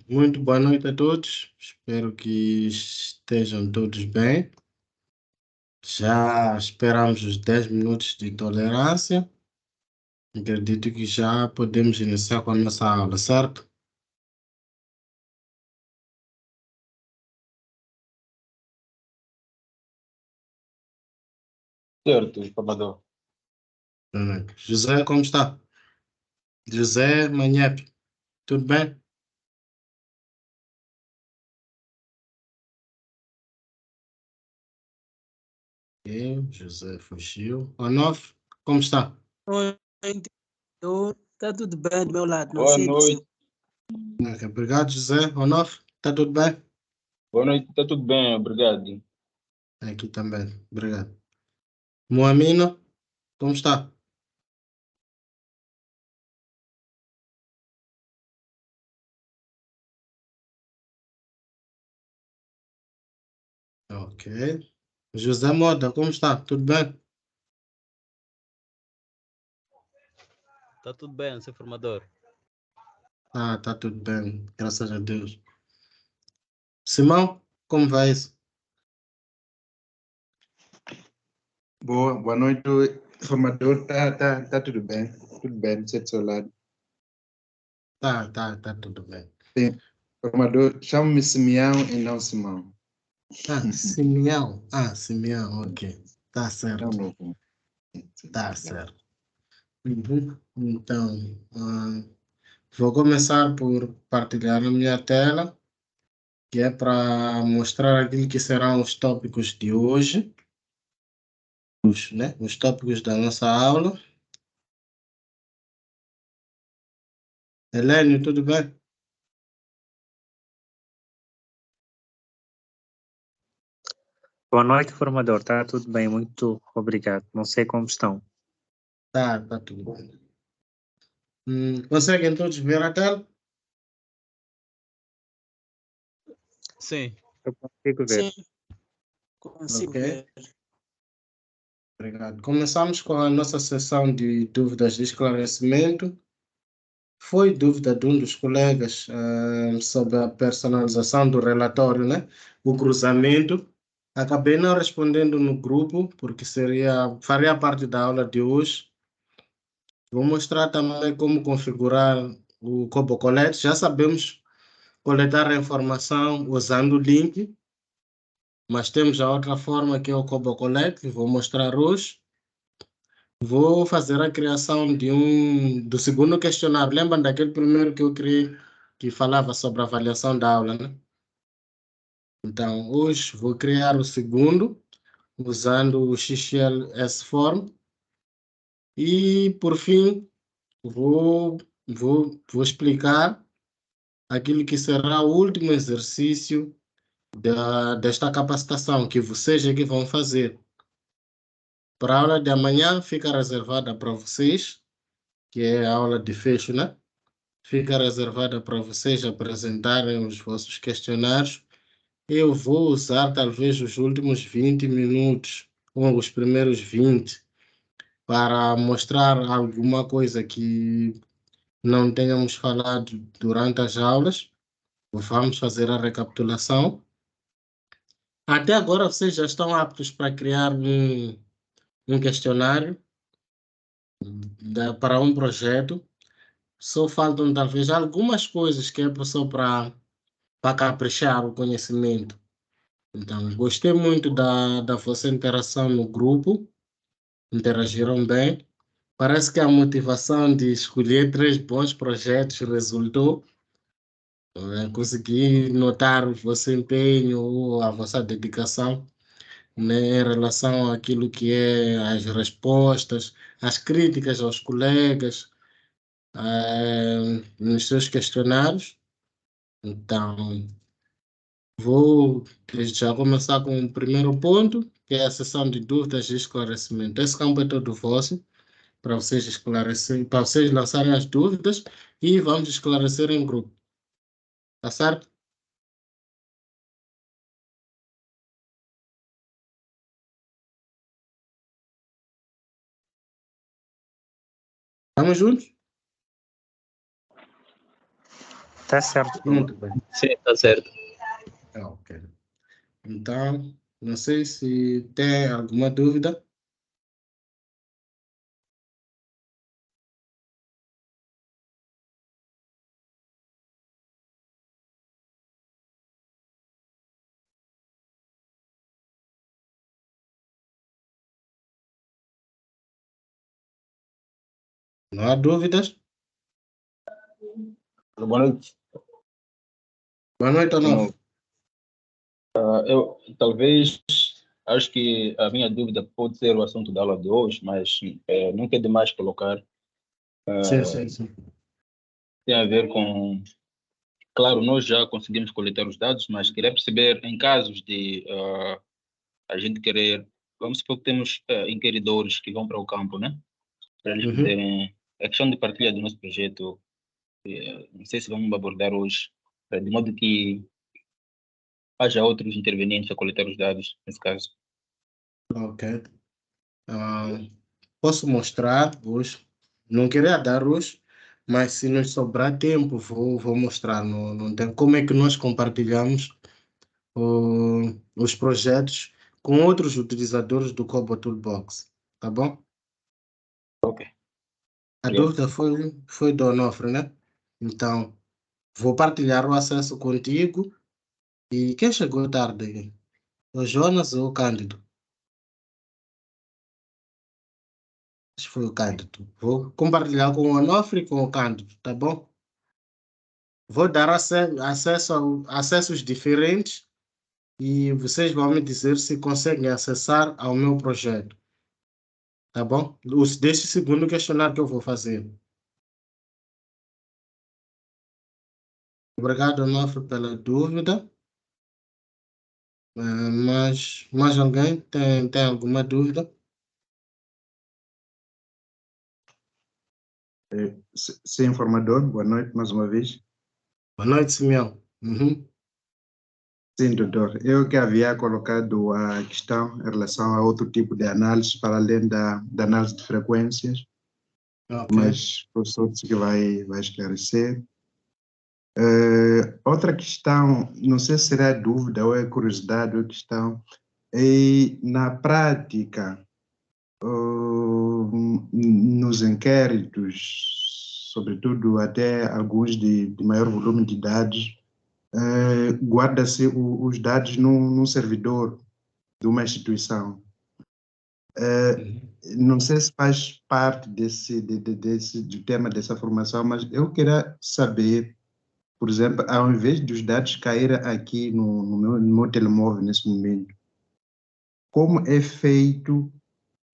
Muito boa noite a todos. Espero que estejam todos bem. Já esperamos os 10 minutos de tolerância. Acredito que já podemos iniciar com a nossa aula, certo? Certo, informador. José, como está? José Manhep, tudo bem? José fugiu. Onof, como está? Oi, tá tudo bem do meu lado, não Boa sei do seu. noite. Obrigado, José. Onof, está tudo bem? Boa noite, está tudo bem, obrigado. Aqui também, obrigado. Moamino, como está? Ok. José Moda, como está? Tudo bem? Tá tudo bem, seu formador. Tá tudo bem, graças a Deus. Simão, como vai isso? Boa noite, formador. Tá tudo bem, do seu lado. Tá tudo bem. Sim, formador, chama-me Simeão e não Simão. Simeão. Simeão, ok. Tá certo, Não. tá certo. Então, vou começar por partilhar a minha tela, que é para mostrar aquilo que serão os tópicos de hoje, os tópicos da nossa aula. Helênio, tudo bem? Boa noite, formador. Tá tudo bem, muito obrigado. Não sei como estão. Tá tudo bem. Conseguem todos ver a tela? Sim. Eu consigo ver. Sim, consigo Ok. ver. Obrigado. Começamos com a nossa sessão de dúvidas de esclarecimento. Foi dúvida de um dos colegas sobre a personalização do relatório, né? O cruzamento. Acabei não respondendo no grupo, porque faria parte da aula de hoje. Vou mostrar também como configurar o Cobo Collect. Já sabemos coletar a informação usando o link, mas temos a outra forma que é o Cobo Collect, que vou mostrar hoje. Vou fazer a criação do segundo questionário. Lembram daquele primeiro que eu criei, que falava sobre a avaliação da aula, né? Então, hoje vou criar o segundo, usando o XLS Form. E, por fim, vou explicar aquilo que será o último exercício desta capacitação, que vocês é que vão fazer. Para a aula de amanhã, fica reservada para vocês, que é a aula de fecho, né? Fica reservada para vocês apresentarem os vossos questionários. Eu vou usar talvez os últimos 20 minutos, ou os primeiros 20, para mostrar alguma coisa que não tenhamos falado durante as aulas. Vamos fazer a recapitulação. Até agora vocês já estão aptos para criar um questionário para um projeto. Só faltam talvez algumas coisas que é só para caprichar o conhecimento. Então, gostei muito da vossa interação no grupo, interagiram bem. Parece que a motivação de escolher 3 bons projetos resultou. Consegui notar o vosso empenho, a vossa dedicação, né, em relação àquilo que é as respostas, as críticas aos colegas, nos seus questionários. Então, vou desde já começar com o primeiro ponto, que é a sessão de dúvidas e esclarecimento. Esse campo é todo vosso, para vocês esclarecerem, para vocês lançarem as dúvidas e vamos esclarecer em grupo. Tá certo? Estamos juntos? Tá certo. Muito bem. Sim, está certo. Ok. Então, não sei se tem alguma dúvida. Não há dúvidas? Boa noite. Boa noite, De Onofre. novo. Eu talvez acho que a minha dúvida pode ser o assunto da aula de hoje, mas nunca é demais colocar. Sim. Tem a ver com, claro, nós já conseguimos coletar os dados, mas queria perceber em casos de a gente querer, vamos supor que temos inquiridores que vão para o campo, né? Para eles Uhum. poderem, a questão de partilha do nosso projeto, não sei se vamos abordar hoje, de modo que haja outros intervenientes a coletar os dados, nesse caso. Ok. Ah, posso mostrar hoje. Não queria dar hoje, mas se nos sobrar tempo, vou mostrar. Não tem como é que nós compartilhamos os projetos com outros utilizadores do Kobo Toolbox. Tá bom? Ok. A Obrigado. dúvida foi do Onofre, né? Então, vou partilhar o acesso contigo. E quem chegou tarde? O Jonas ou o Cândido? Acho que foi o Cândido. Vou compartilhar com o Onofre e com o Cândido, tá bom? Vou dar acessos diferentes e vocês vão me dizer se conseguem acessar ao meu projeto, tá bom? Deste segundo questionário que eu vou fazer. Obrigado, Onofre, pela dúvida. Mas mais alguém tem alguma dúvida? Sim, formador, boa noite mais uma vez. Boa noite, Simeão. Uhum. Sim, doutor. Eu que havia colocado a questão em relação a outro tipo de análise, para além da análise de frequências, Ok. mas o professor disse que vai esclarecer. Outra questão, não sei se será dúvida ou é curiosidade ou questão, e na prática, nos inquéritos, sobretudo até alguns de maior volume de dados, guarda-se os dados num servidor de uma instituição. Não sei se faz parte do tema dessa formação, mas eu queria saber, por exemplo, ao invés dos dados caírem aqui no meu telemóvel nesse momento, como é feito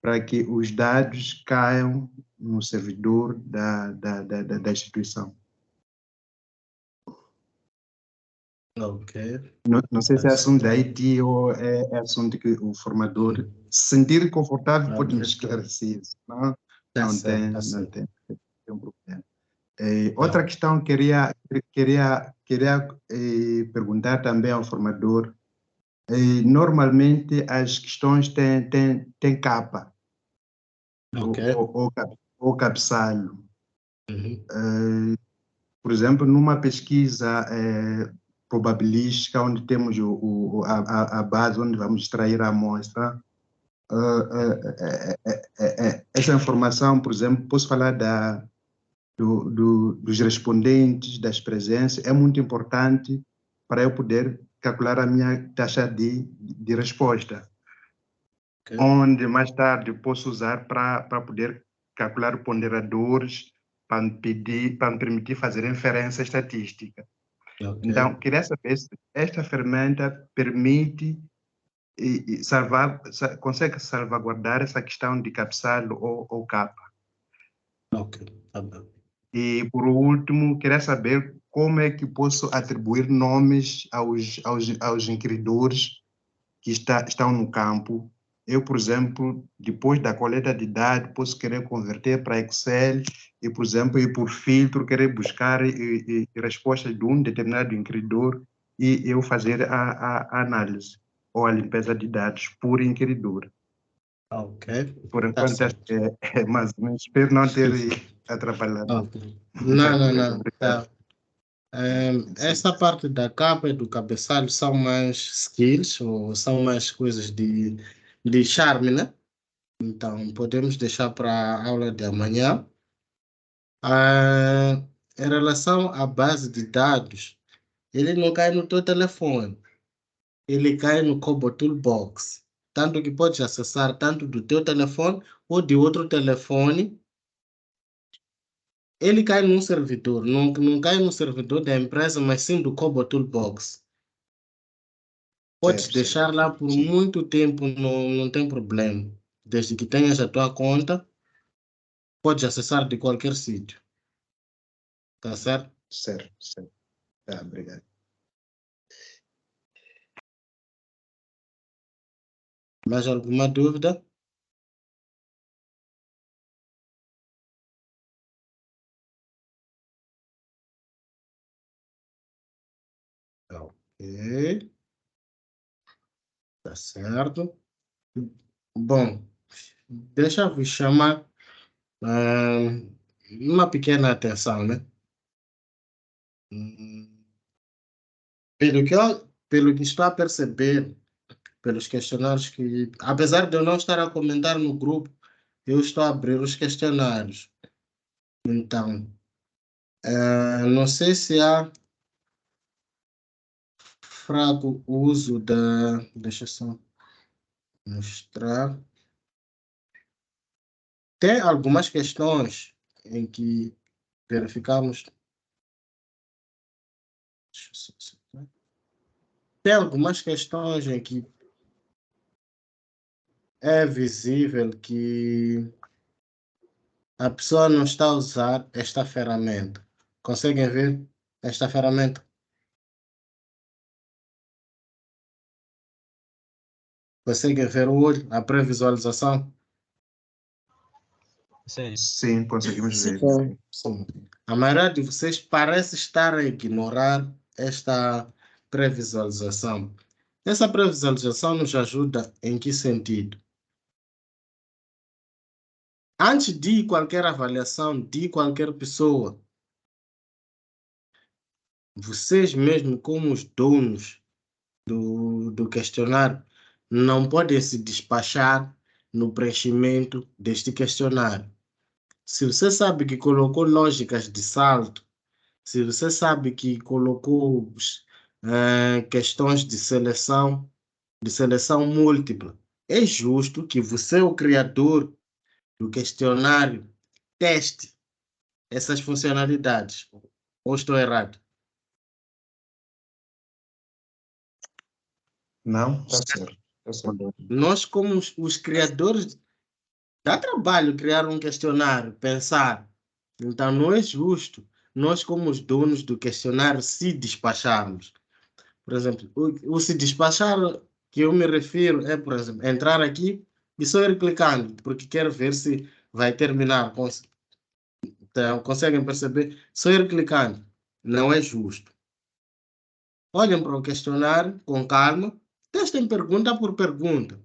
para que os dados caiam no servidor da instituição? Ok. Não sei se é assunto da IT ou é assunto que o formador se sentir confortável pode me esclarecer. Senão, não tem um problema. Outra questão queria perguntar também ao formador. Normalmente as questões têm capa Ok. ou cabeçalho. Uhum. Por exemplo, numa pesquisa probabilística, onde temos a base onde vamos extrair a amostra, essa informação, por exemplo, posso falar dos respondentes, das presenças, é muito importante para eu poder calcular a minha taxa de resposta, Ok. onde mais tarde posso usar para poder calcular ponderadores, para me permitir fazer inferência estatística. Ok. Então, queria saber se esta ferramenta permite consegue salvaguardar essa questão de cabeçalho ou capa. Ok. Tá bom. E, por último, queria saber como é que posso atribuir nomes aos inquiridores que estão no campo. Eu, por exemplo, depois da coleta de dados, posso querer converter para Excel e, por exemplo, e por filtro, querer buscar respostas de um determinado inquiridor e eu fazer a análise ou a limpeza de dados por inquiridor. Ok. Por Tá enquanto, acho certo. que é mais ou menos. Espero não ter atrapalhado. Ok. Não. Obrigado. Tá. Essa parte da capa e do cabeçalho são mais skills, ou são mais coisas de charme, né? Então, podemos deixar para a aula de amanhã. Em relação à base de dados, ele não cai no teu telefone, ele cai no Kobo Toolbox. Tanto que podes acessar tanto do teu telefone ou de outro telefone. Ele cai num servidor, não cai no servidor da empresa, mas sim do Kobo Toolbox. Podes Certo, deixar lá por Sim. muito tempo, não tem problema. Desde que tenhas a tua conta, podes acessar de qualquer sítio. Tá certo? Certo. Tá, obrigado. Mais alguma dúvida? Ok. Tá certo. Bom, deixa eu vos chamar uma pequena atenção, né? Pelo que estou a perceber, pelos questionários que, apesar de eu não estar a comentar no grupo, eu estou a abrir os questionários. Então, não sei se há fraco uso da... Deixa eu só mostrar. Tem algumas questões em que verificamos. Deixa eu só... Tem algumas questões em que é visível que a pessoa não está a usar esta ferramenta. Conseguem ver esta ferramenta? Conseguem ver o olho, a pré-visualização? Sim. Sim, conseguimos ver. Sim. A maioria de vocês parece estar a ignorar esta pré-visualização. Essa pré-visualização nos ajuda em que sentido? Antes de qualquer avaliação de qualquer pessoa, vocês mesmo como os donos do questionário não podem se despachar no preenchimento deste questionário. Se você sabe que colocou lógicas de salto, se você sabe que colocou questões de seleção múltipla, é justo que você, o criador do questionário, teste essas funcionalidades. Ou estou errado? Não, está certo. Tá certo. Nós, como os criadores, dá trabalho criar um questionário, pensar. Então, não é justo nós, como os donos do questionário, se despacharmos. Por exemplo, o se despachar que eu me refiro é, por exemplo, entrar aqui e só ir clicando, porque quero ver se vai terminar. Então, conseguem perceber? Só ir clicando. Não é justo. Olhem para o questionário com calma, testem pergunta por pergunta.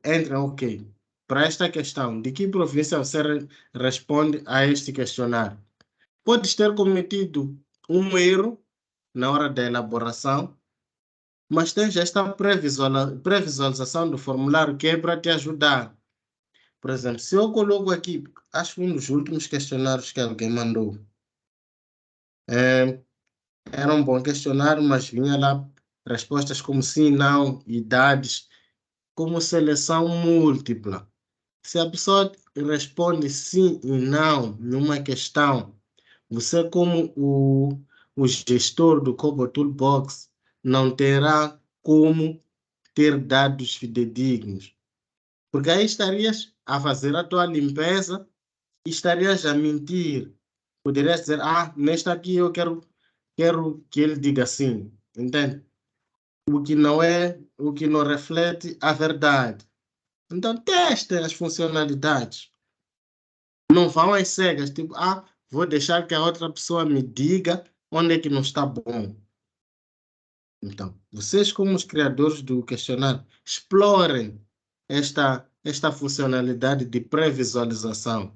Entrem, ok. Para esta questão, de que província você responde a este questionário? Podes ter cometido um erro na hora da elaboração, mas tens esta pré-visualização do formulário que é para te ajudar. Por exemplo, se eu coloco aqui, acho que um dos últimos questionários que alguém mandou, era um bom questionário, mas vinha lá respostas como sim, não, idades, como seleção múltipla. Se a pessoa responde sim e não numa questão, você, como o gestor do Kobo Toolbox, não terá como ter dados fidedignos. Porque aí estarias a fazer a tua limpeza e estarias a mentir. Poderias dizer, nesta aqui eu quero que ele diga sim. Entende? O que não reflete a verdade. Então, testem as funcionalidades. Não vão às cegas, tipo, vou deixar que a outra pessoa me diga onde é que não está bom. Então, vocês, como os criadores do questionário, explorem esta funcionalidade de pré-visualização.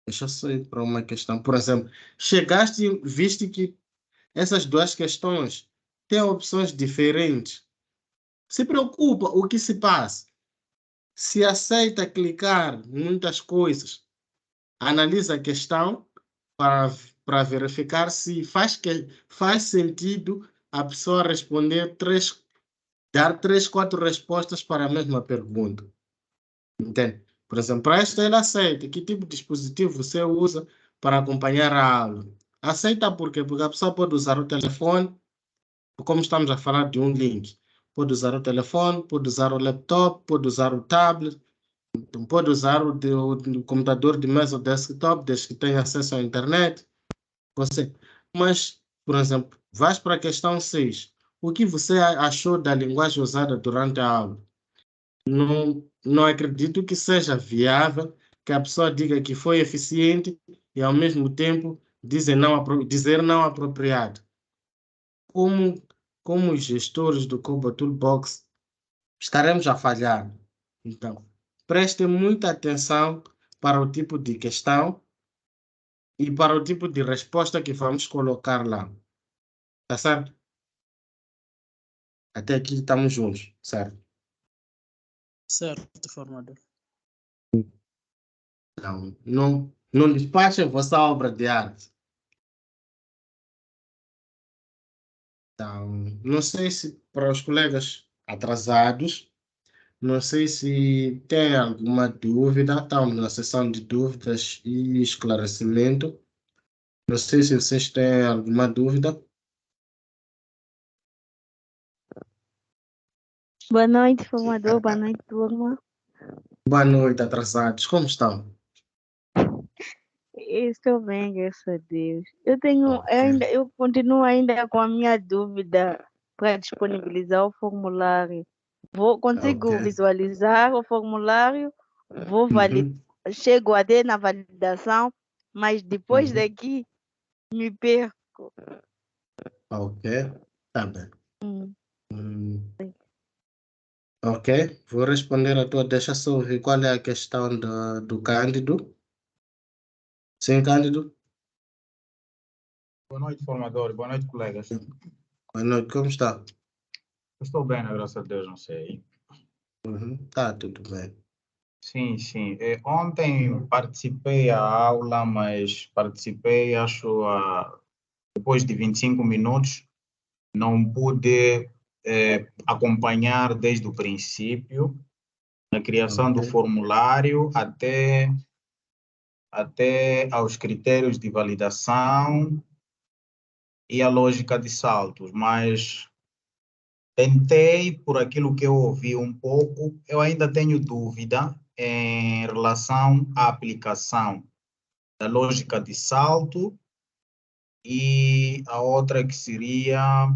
Deixa eu só ir para uma questão. Por exemplo, chegaste e viste que essas duas questões têm opções diferentes. Se preocupa o que se passa. Se aceita clicar em muitas coisas, analisa a questão para verificar se faz sentido a pessoa responder dar 3, 4 respostas para a mesma pergunta. Entende? Por exemplo, para esta ele aceita. Que tipo de dispositivo você usa para acompanhar a aula? Aceita por quê? Porque a pessoa pode usar o telefone, como estamos a falar de um link. Pode usar o telefone, pode usar o laptop, pode usar o tablet, pode usar o computador de mesa ou desktop, desde que tenha acesso à internet. Mas, por exemplo, vais para a questão 6. O que você achou da linguagem usada durante a aula? Não acredito que seja viável que a pessoa diga que foi eficiente e, ao mesmo tempo, dizer não apropriado. Como os gestores do Kobo Toolbox, estaremos a falhar. Então, prestem muita atenção para o tipo de questão e para o tipo de resposta que vamos colocar lá. Tá certo? Até aqui estamos juntos, certo? Certo, formador. Não despachem vossa obra de arte. Então, não sei se para os colegas atrasados, não sei se tem alguma dúvida. Estamos na sessão de dúvidas e esclarecimento. Não sei se vocês têm alguma dúvida. Boa noite, formador. Boa noite, turma. Boa noite, atrasados. Como estão? Estou bem, graças a Deus. Eu continuo ainda com a minha dúvida para disponibilizar o formulário. Consigo Ok. visualizar o formulário, vou validar, Uhum, chego até na validação, mas depois uhum. daqui me perco. Ok, tá bem. Hum. Hum, ok, vou responder a tua. Deixa só ouvir qual é a questão do Cândido. Sim, Cândido? Boa noite, formador. Boa noite, colegas. Boa noite, como está? Estou bem, né? Graças a Deus, não sei. Tá tudo bem. Sim, sim. Ontem participei da aula, mas participei, acho, depois de 25 minutos. Não pude acompanhar desde o princípio, na criação do Ok, formulário até aos critérios de validação e a lógica de saltos, mas tentei, por aquilo que eu ouvi um pouco, eu ainda tenho dúvida em relação à aplicação da lógica de salto e a outra que seria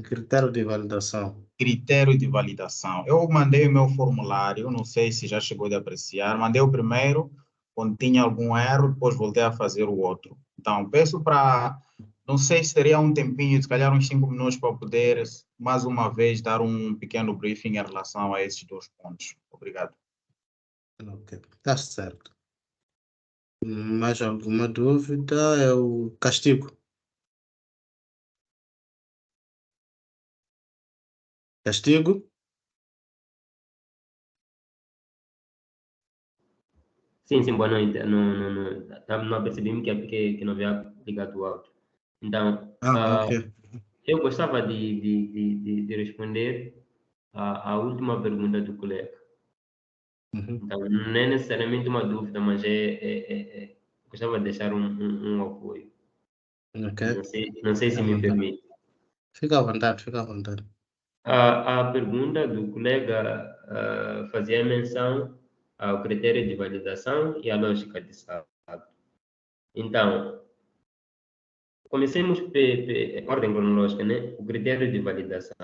critério de validação. critério de validação. Eu mandei o meu formulário, não sei se já chegou de apreciar, mandei o primeiro, quando tinha algum erro, depois voltei a fazer o outro. Então, peço para, não sei se teria um tempinho, se calhar uns 5 minutos para poder, mais uma vez, dar um pequeno briefing em relação a esses 2 pontos. Obrigado. Ok, tá certo. Mais alguma dúvida? É o castigo. Castigo? Sim, boa noite. Não percebi que não havia ligado o áudio. Então, Ok. eu gostava de responder à última pergunta do colega. Então, não é necessariamente uma dúvida, mas gostava de deixar um apoio. Ok. Não sei se Fica à me vontade. permite. Fica à vontade, fica à vontade. A pergunta do colega fazia menção ao critério de validação e à lógica de salto. Então, comecemos pela ordem cronológica, né? O critério de validação.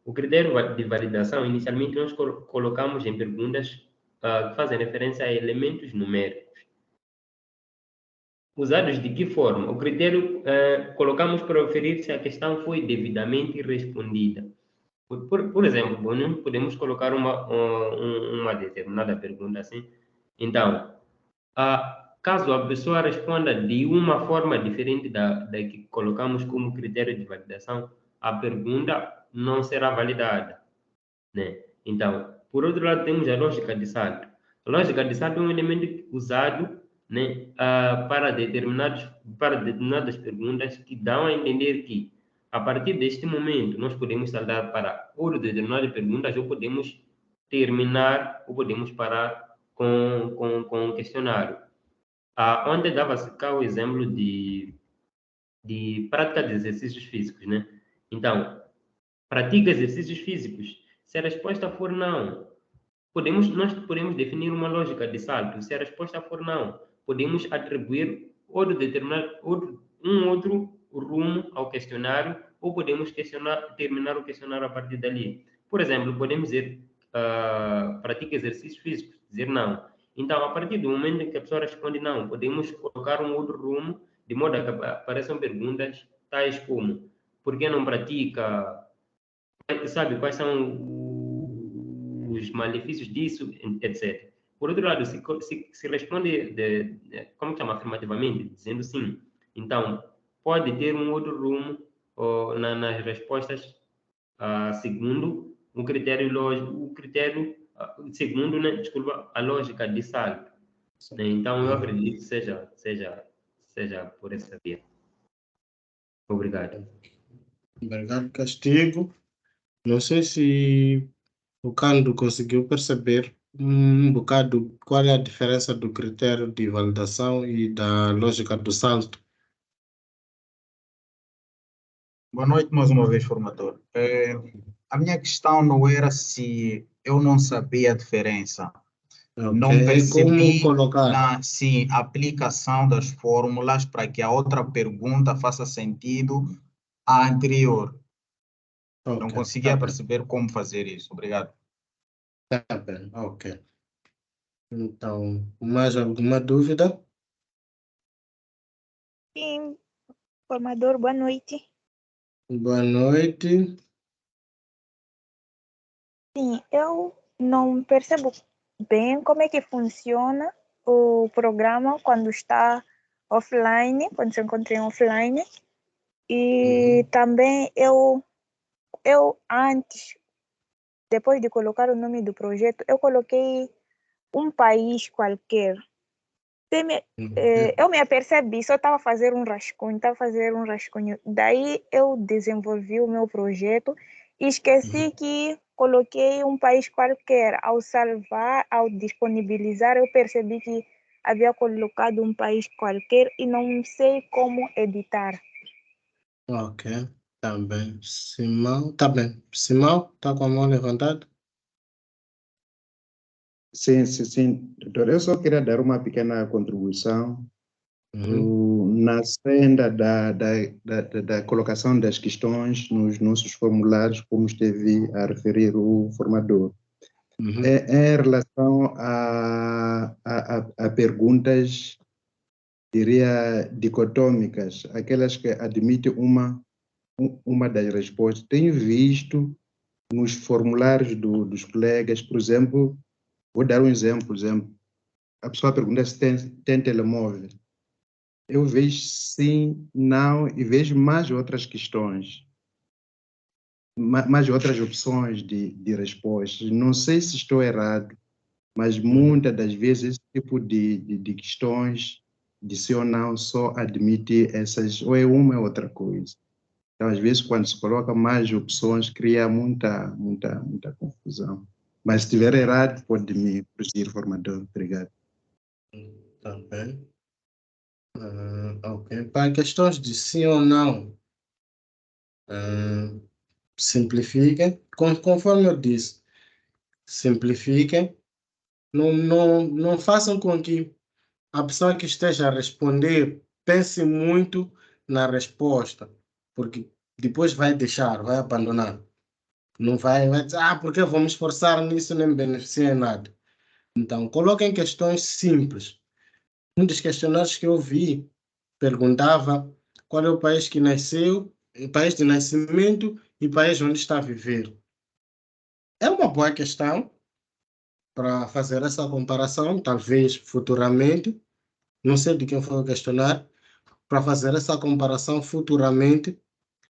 O critério de validação, inicialmente, nós colocamos em perguntas que fazem referência a elementos numéricos. Usados de que forma? O critério colocamos para referir se a questão foi devidamente respondida. Por exemplo, não podemos colocar uma determinada pergunta assim. Então, caso a pessoa responda de uma forma diferente da que colocamos como critério de validação, a pergunta não será validada, né? Então, por outro lado, temos a lógica de salto. A lógica de salto é um elemento usado, né, para determinadas perguntas que dão a entender que, a partir deste momento, nós podemos saltar para outras determinadas perguntas ou podemos terminar ou podemos parar com o questionário. Onde dava-se cá o exemplo de prática de exercícios físicos, né? Então, pratica exercícios físicos. Se a resposta for não, nós podemos definir uma lógica de salto. Se a resposta for não, podemos atribuir um outro rumo ao questionário ou podemos terminar o questionário a partir dali. Por exemplo, podemos dizer pratica exercícios físicos, dizer não. Então, a partir do momento em que a pessoa responde não, podemos colocar um outro rumo, de modo a que apareçam perguntas tais como: por que não pratica? Sabe quais são os malefícios disso, etc. Por outro lado, se responde como chama, afirmativamente, dizendo sim, então pode ter um outro rumo nas respostas segundo um critério lógico, segundo, né, desculpa, a lógica de salto. Né? Então, eu acredito que seja por essa via. Obrigado. Obrigado, Castigo. Não sei se o Cando conseguiu perceber um bocado qual é a diferença do critério de validação e da lógica do salto. Boa noite mais uma vez, formador. A minha questão não era se eu não sabia a diferença. Não percebi Como colocar? na aplicação das fórmulas para que a outra pergunta faça sentido à anterior. Não conseguia perceber como fazer isso. Obrigado. Tá bem, ok. Então, mais alguma dúvida? Sim, formador, boa noite. Boa noite. Sim, eu não percebo bem como é que funciona o programa quando está offline, quando se encontra em offline. E também eu antes, depois de colocar o nome do projeto, eu coloquei um país qualquer. Eu me apercebi, só estava a fazer um rascunho. Daí eu desenvolvi o meu projeto e esqueci que coloquei um país qualquer. Ao salvar, ao disponibilizar, eu percebi que havia colocado um país qualquer e não sei como editar. Ok, tá bem. Simão, tá bem. Simão, tá com a mão levantada? Sim, doutor. Eu só queria dar uma pequena contribuição na senda da colocação das questões nos nossos formulários, como esteve a referir o formador. Em relação a perguntas, diria, dicotômicas, aquelas que admitem uma das respostas. Tenho visto nos formulários dos colegas, por exemplo, vou dar um exemplo. A pessoa pergunta se tem telemóvel. Eu vejo sim, não, e vejo mais outras questões, mais outras opções de respostas. Não sei se estou errado, mas muitas das vezes esse tipo de questões, de sim ou não, só admite essas, ou é uma ou outra coisa. Então, às vezes, quando se coloca mais opções, cria muita confusão. Mas se estiver errado, pode me prosseguir, formador. Obrigado. Tá bem. Ok. Para questões de sim ou não, simplifiquem. Conforme eu disse, simplifiquem. Não façam com que a pessoa que esteja a responder pense muito na resposta, porque depois vai deixar, vai abandonar. Não vai dizer, porque vou me esforçar nisso, nem me beneficia em nada. Então, coloquem questões simples. Um dos questionários que eu vi perguntava qual é o país que nasceu, o país de nascimento e o país onde está a viver. É uma boa questão para fazer essa comparação, talvez futuramente, não sei de quem foi o questionário, para fazer essa comparação futuramente,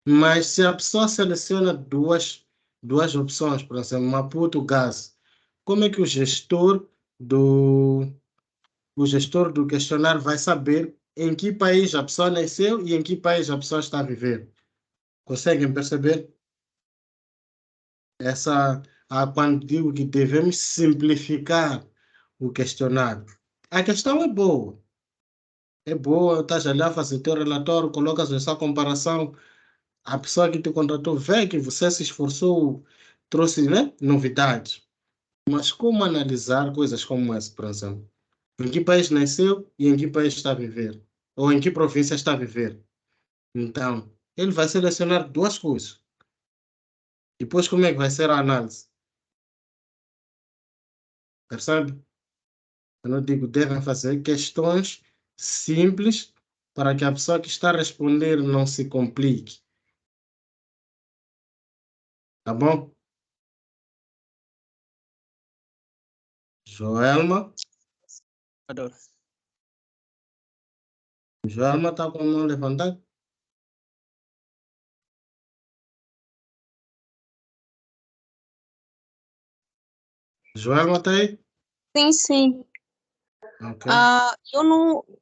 mas se a pessoa seleciona duas opções, por exemplo, Maputo, Gás, como é que o gestor do questionário vai saber em que país a pessoa nasceu e em que país a pessoa está a viver? Conseguem perceber? Quando digo que devemos simplificar o questionário. A questão é boa. É boa, estás ali a fazer teu relatório, colocas essa comparação. A pessoa que te contratou vê que você se esforçou, trouxe, né, novidades. Mas como analisar coisas como essa, por exemplo? Em que país nasceu e em que país está a viver? Ou em que província está a viver? Então, ele vai selecionar duas coisas. Depois, como é que vai ser a análise? Percebe? Eu não digo, devem fazer questões simples para que a pessoa que está a responder não se complique. Tá bom? Joelma? Adoro. Joelma está com a mão levantada? Joelma está aí? Sim, sim. Ok.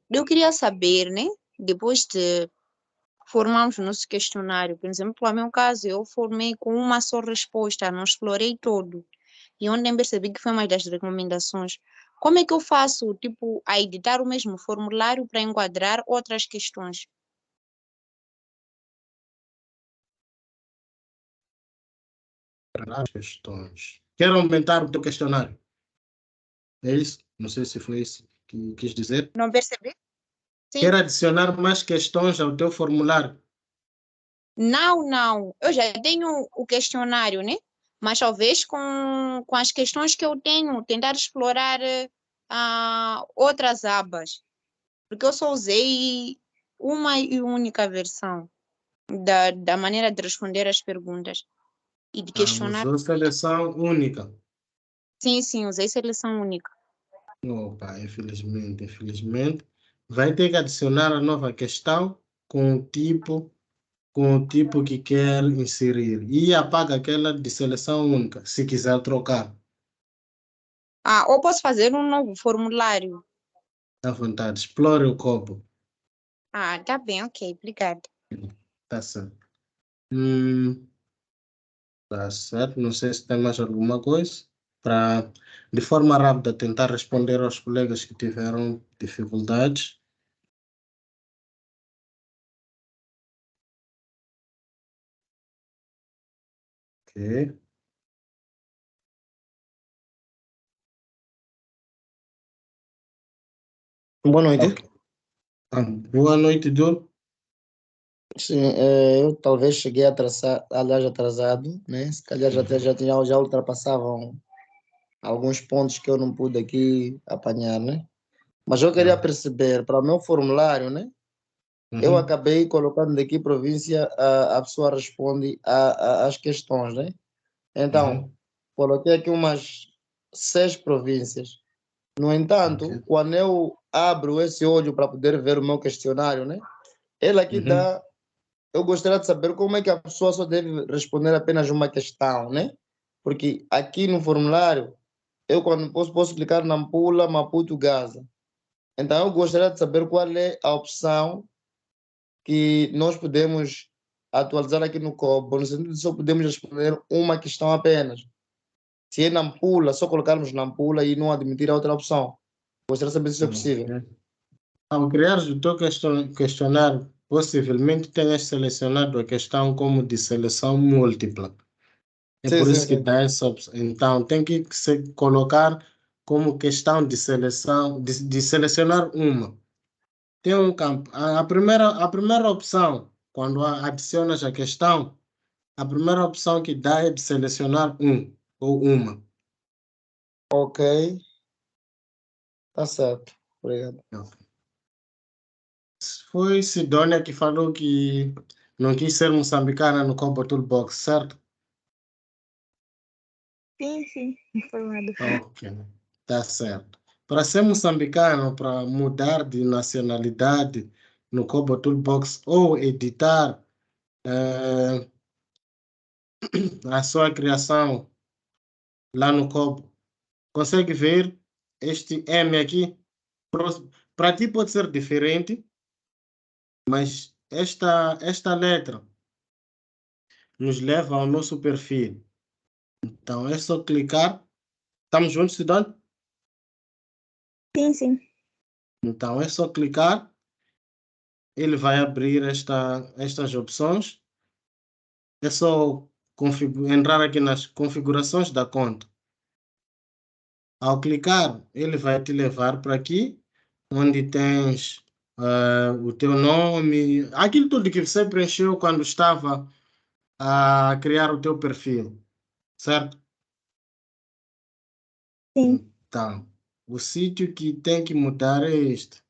Eu queria saber, né? Depois de formarmos o nosso questionário, por exemplo, no meu caso, eu formei com uma só resposta, não explorei todo. E ontem percebi que foi uma das recomendações. Como é que eu faço, tipo, a editar o mesmo formulário para enquadrar outras questões? As questões. Quero aumentar o teu questionário. É isso? Não sei se foi isso que quis dizer. Não percebi? Sim. Quero adicionar mais questões ao teu formulário. Não. Eu já tenho o questionário, né? Mas talvez com as questões que eu tenho, tentar explorar outras abas. Porque eu só usei uma e única versão da maneira de responder as perguntas e de questionar. Usou seleção única. Sim, usei seleção única. Opa, infelizmente. Vai ter que adicionar a nova questão com o tipo que quer inserir. E apaga aquela de seleção única, se quiser trocar. Ou posso fazer um novo formulário? À vontade. Explore o copo. Tá bem, ok, obrigada. Tá certo. Tá certo. Não sei se tem mais alguma coisa para, de forma rápida, tentar responder aos colegas que tiveram dificuldades. Ok. Boa noite. Ok. Boa noite, Du. Sim, eu talvez cheguei atrasado, né? Se calhar já ultrapassavam alguns pontos que eu não pude aqui apanhar, né? Mas eu queria perceber, para o meu formulário, né? Eu acabei colocando daqui província, a pessoa responde às questões, né? Então, coloquei aqui umas 6 províncias. No entanto, quando eu abro esse olho para poder ver o meu questionário, né? Ele aqui dá. Eu gostaria de saber como é que a pessoa só deve responder apenas uma questão, né? Porque aqui no formulário, eu quando posso clicar na Nampula, Maputo, Gaza. Então, eu gostaria de saber qual é a opção que nós podemos atualizar aqui no COBO, no sentido de só podemos responder uma questão apenas. Se é Nampula, só colocarmos Nampula e não admitir a outra opção. Gostaria de saber se isso é possível. Ao criar o teu questionário, possivelmente tenhas selecionado a questão como de seleção múltipla. É por isso que dá essa opção. Então, tem que colocar como questão de seleção, de selecionar uma. Tem um campo. A primeira opção, quando adicionas a questão, a primeira opção que dá é de selecionar um ou uma. Ok. Tá certo. Obrigado. Foi Sidônia que falou que não quis ser moçambicana no Combo Toolbox, certo? Sim, informado. Ok, tá certo. Para ser moçambicano, para mudar de nacionalidade no Kobo Toolbox ou editar a sua criação lá no Kobo, consegue ver este M aqui? Para ti pode ser diferente, mas esta letra nos leva ao nosso perfil. Então é só clicar. Estamos juntos, Sidónia? Sim, sim. Então é só clicar. Ele vai abrir estas opções. É só entrar aqui nas configurações da conta. Ao clicar, ele vai te levar para aqui, onde tens o teu nome, aquilo tudo que você preencheu quando estava a criar o teu perfil, certo? Sim. Então, o sítio que tem que mudar é este.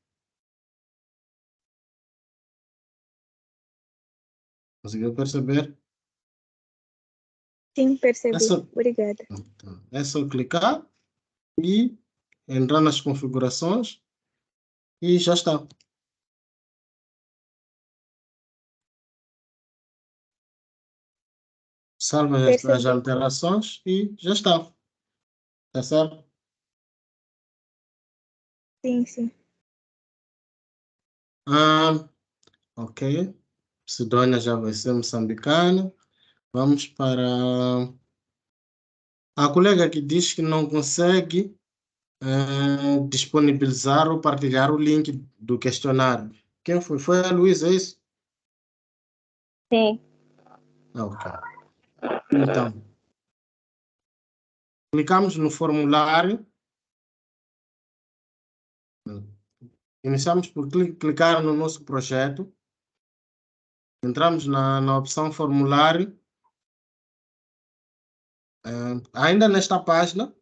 Conseguiu perceber? Sim, percebi. É só, Obrigada. é só clicar e entrar nas configurações e já está. Salva as Percebi. alterações e já está. Tá certo? Sim, sim. Ok. Sidônia já vai ser moçambicana. Vamos para a colega que diz que não consegue disponibilizar ou partilhar o link do questionário. Quem foi? Foi a Luísa, é isso? Sim. Ok. Então, clicamos no formulário. Iniciamos por clicar no nosso projeto. Entramos na opção formulário. Ainda nesta página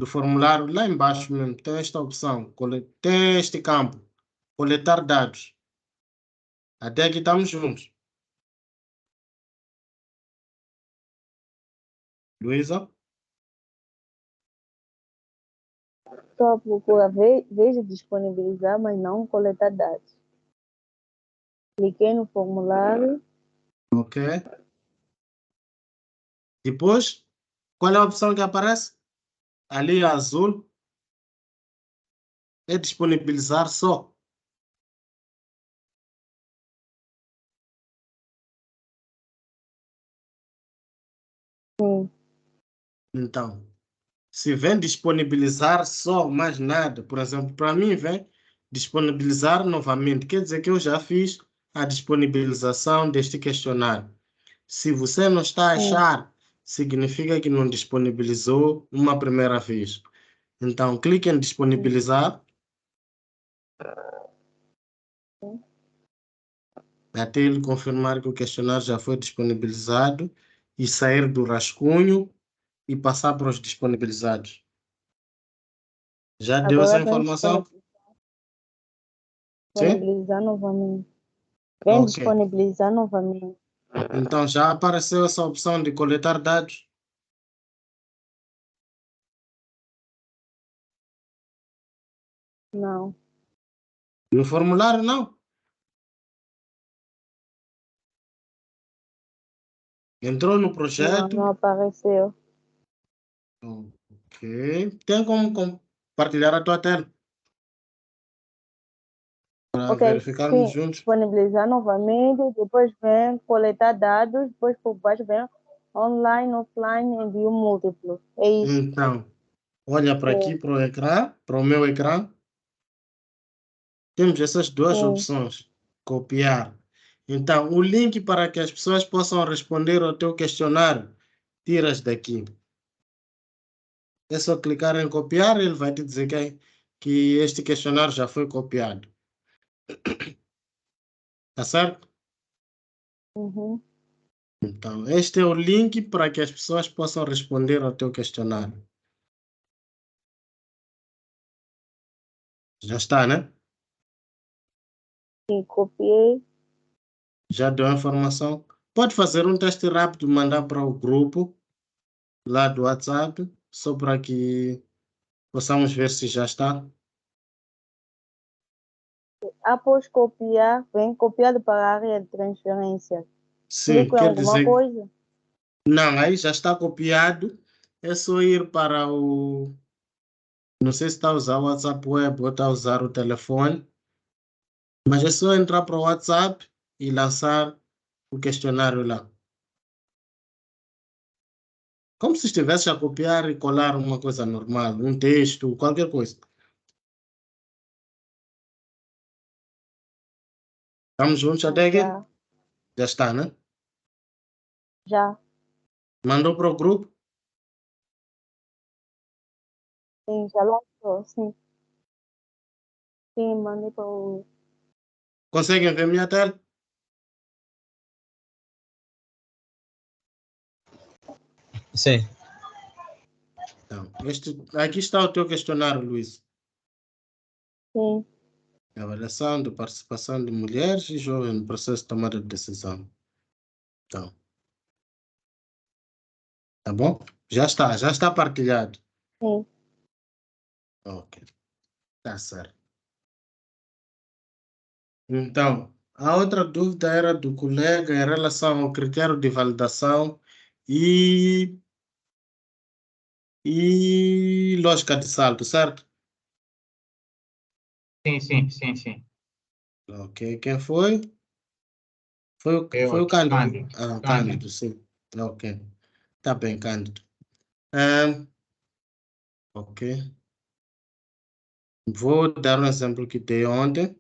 do formulário, lá embaixo mesmo, tem esta opção, tem este campo, coletar dados. Até aqui estamos juntos. Luísa? Estou a procurar, veja disponibilizar, mas não coletar dados. Cliquei no formulário. Ok. Depois, qual é a opção que aparece? Ali azul. É disponibilizar só. Sim. Então, se vem disponibilizar só, mais nada, por exemplo, para mim vem disponibilizar novamente, quer dizer que eu já fiz a disponibilização deste questionário. Se você não está a achar, significa que não disponibilizou uma primeira vez. Então, clique em disponibilizar. Até ele confirmar que o questionário já foi disponibilizado e sair do rascunho e passar para os disponibilizados. Já deu essa Agora vem informação? Sim? disponibilizar novamente. Vem Ok. disponibilizar novamente. Então, já apareceu essa opção de coletar dados? Não. No formulário, não? Entrou no Não, projeto? não apareceu. Ok. Tem como compartilhar a tua tela? Para Ok, verificarmos sim. juntos. Disponibilizar novamente, depois vem coletar dados, depois por baixo vem online, offline, envio múltiplo. É isso. Então, olha para aqui, Sim. para o ecrã, para o meu ecrã. Temos essas duas Sim. opções. Copiar. Então, o link para que as pessoas possam responder ao teu questionário, tiras daqui. É só clicar em copiar, ele vai te dizer que este questionário já foi copiado. Tá certo? Uhum. Então, este é o link para que as pessoas possam responder ao teu questionário. Já está, né? Sim, copiei. Já deu a informação. Pode fazer um teste rápido, mandar para o grupo lá do WhatsApp, só para que Possamos ver se já está. Após copiar, vem copiado para a área de transferência. Sim, Clico em quer alguma dizer... coisa? Não, aí já está copiado. É só ir para o... Não sei se está a usar o WhatsApp Web ou está a usar o telefone. Mas é só entrar para o WhatsApp e lançar o questionário lá. Como se estivesse a copiar e colar uma coisa normal, um texto, qualquer coisa. Estamos juntos até aqui? Já. Já está, né? Já. Mandou para o grupo? Sim, já lançou, sim. Sim, mandei para o... Conseguem ver minha tela? Sim. Então, aqui está o teu questionário, Luiz. Sim. Avaliação de participação de mulheres e jovens no processo de tomada de decisão. Então, tá bom? Já está partilhado. Sim. Ok, tá certo. Então, a outra dúvida era do colega em relação ao critério de validação e lógica de salto, certo? Sim. Ok, quem foi? Foi Eu, o Cândido. Cândido. Ah, Cândido. Cândido, sim. Ok. Tá bem, Cândido. Ok. Vou dar um exemplo que dei ontem.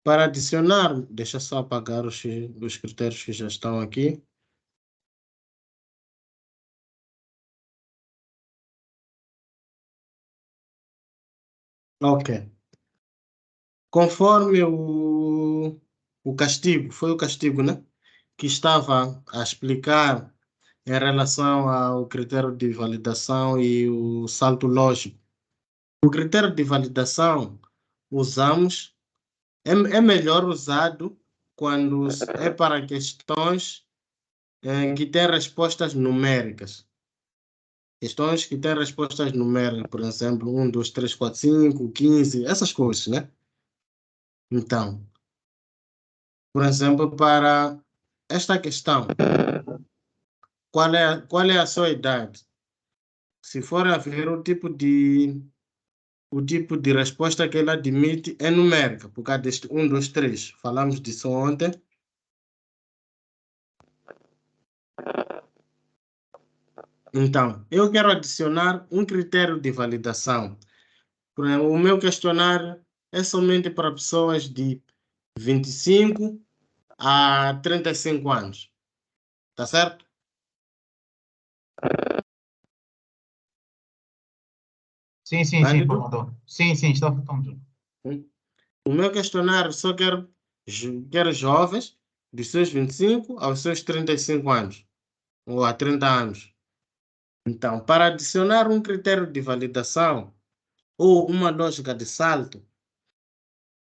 Para adicionar, deixa só apagar os critérios que já estão aqui. Ok. Conforme o castigo, foi o castigo, né? Que estava a explicar em relação ao critério de validação e o salto lógico. O critério de validação usamos, é melhor usado quando é para questões que têm respostas numéricas. Questões que têm respostas numéricas, por exemplo, 1, 2, 3, 4, 5, 15, essas coisas, né? Então, por exemplo, para esta questão, qual é a sua idade? Se for a ver o tipo de resposta que ele admite é numérica, por causa deste 1, 2, 3. Falamos disso ontem. Então, eu quero adicionar um critério de validação. Por exemplo, o meu questionário é somente para pessoas de 25 a 35 anos. Tá certo? Sim, formador. Sim, estamos. O meu questionário só quero jovens de seus 25 aos seus 35 anos, ou a 30 anos. Então, para adicionar um critério de validação ou uma lógica de salto,